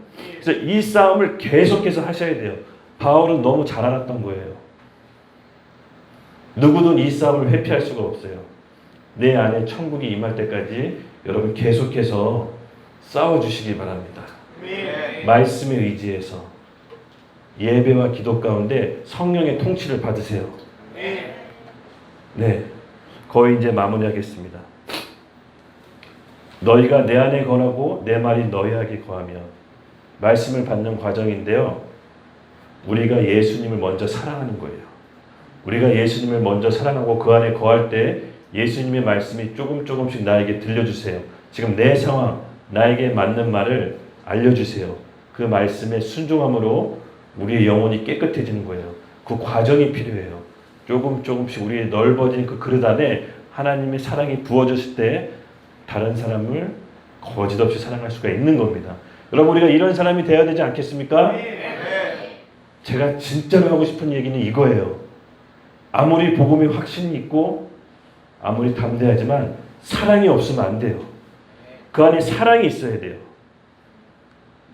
그래서 이 싸움을 계속해서 하셔야 돼요. 바울은 너무 잘 알았던 거예요. 누구든 이 싸움을 회피할 수가 없어요. 내 안에 천국이 임할 때까지 여러분 계속해서 싸워주시기 바랍니다. 말씀에 의지해서 예배와 기도 가운데 성령의 통치를 받으세요. 네, 거의 이제 마무리하겠습니다. 너희가 내 안에 거하고 내 말이 너희에게 거하며 말씀을 받는 과정인데요. 우리가 예수님을 먼저 사랑하는 거예요. 우리가 예수님을 먼저 사랑하고 그 안에 거할 때 예수님의 말씀이 조금씩 나에게 들려주세요. 지금 내 상황, 나에게 맞는 말을 알려주세요. 그 말씀에 순종함으로 우리의 영혼이 깨끗해지는 거예요. 그 과정이 필요해요. 조금씩 우리의 넓어진 그 그릇 안에 하나님의 사랑이 부어졌을 때 다른 사람을 거짓 없이 사랑할 수가 있는 겁니다. 여러분 우리가 이런 사람이 되어야 되지 않겠습니까? 제가 진짜로 하고 싶은 얘기는 이거예요. 아무리 복음이 확신이 있고 아무리 담대하지만 사랑이 없으면 안 돼요. 그 안에 사랑이 있어야 돼요.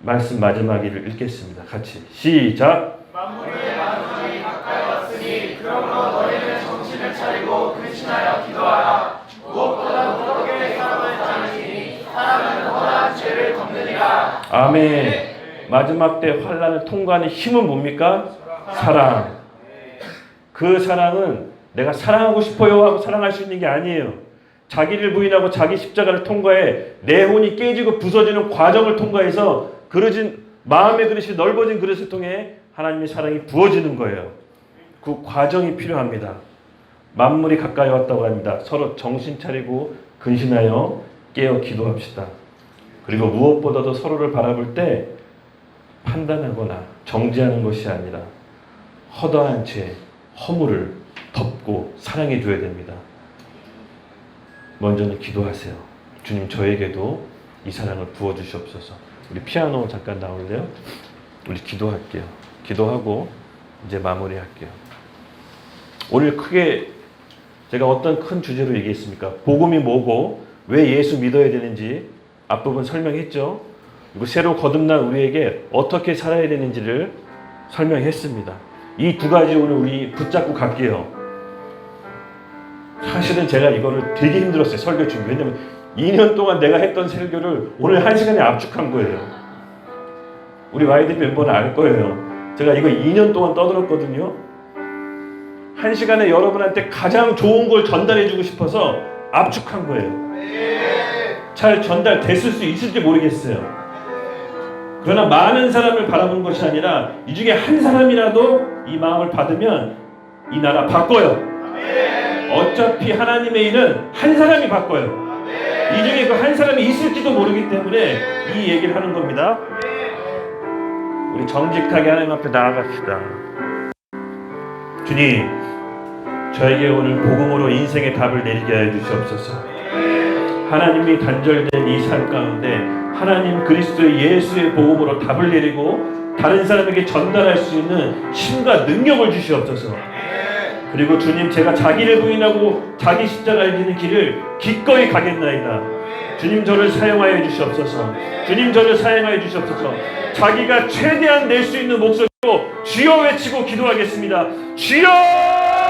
말씀 마지막을 읽겠습니다. 같이 시작. 만물의 만물이 가까이 왔으니 그러므로 너희는 정신을 차리고 근신하여 기도하라. 무엇보다 무겁게 사랑을 따르니 사랑은 허다한 죄를 덮느니라. 아멘. 마지막 때 환난을 통과하는 힘은 뭡니까? 사랑. 그 사랑은 내가 사랑하고 싶어요 하고 사랑할 수 있는 게 아니에요. 자기를 부인하고 자기 십자가를 통과해 내 혼이 깨지고 부서지는 과정을 통과해서 그릇진 마음의 그릇이 넓어진 그릇을 통해 하나님의 사랑이 부어지는 거예요. 그 과정이 필요합니다. 만물이 가까이 왔다고 합니다. 서로 정신 차리고 근신하여 깨어 기도합시다. 그리고 무엇보다도 서로를 바라볼 때 판단하거나 정죄하는 것이 아니라 허다한 죄, 허물을 덮고 사랑해 줘야 됩니다. 먼저는 기도하세요. 주님 저에게도 이 사랑을 부어주시옵소서. 우리 피아노 잠깐 나올래요? 우리 기도할게요. 기도하고 이제 마무리할게요. 오늘 크게 제가 어떤 큰 주제로 얘기했습니까? 복음이 뭐고 왜 예수 믿어야 되는지 앞부분 설명했죠. 그리고 새로 거듭난 우리에게 어떻게 살아야 되는지를 설명했습니다. 이 두 가지 오늘 우리 붙잡고 갈게요. 사실은 제가 이거를 되게 힘들었어요. 설교 준비. 왜냐면 2년 동안 내가 했던 설교를 오늘 1시간에 압축한 거예요. 우리 YDP 멤버는 알 거예요. 제가 이거 2년 동안 떠들었거든요. 한 시간에 여러분한테 가장 좋은 걸 전달해주고 싶어서 압축한 거예요. 잘 전달됐을 수 있을지 모르겠어요. 그러나 많은 사람을 바라보는 것이 아니라 이 중에 한 사람이라도 이 마음을 받으면 이 나라 바꿔요. 어차피 하나님의 일은 한 사람이 바꿔요. 이 중에 그 한 사람이 있을지도 모르기 때문에 이 얘기를 하는 겁니다. 우리 정직하게 하나님 앞에 나아갑시다. 주님, 저에게 오늘 복음으로 인생의 답을 내리게 하여 주시옵소서. 하나님이 단절된 이 삶 가운데 하나님 그리스도의 예수의 복음으로 답을 내리고 다른 사람에게 전달할 수 있는 힘과 능력을 주시옵소서. 그리고 주님, 제가 자기를 부인하고 자기 십자가를 지는 길을 기꺼이 가겠나이다. 주님, 저를 사용하여 주시옵소서. 주님, 저를 사용하여 주시옵소서. 자기가 최대한 낼 수 있는 목소리로 주여 외치고 기도하겠습니다. 주여!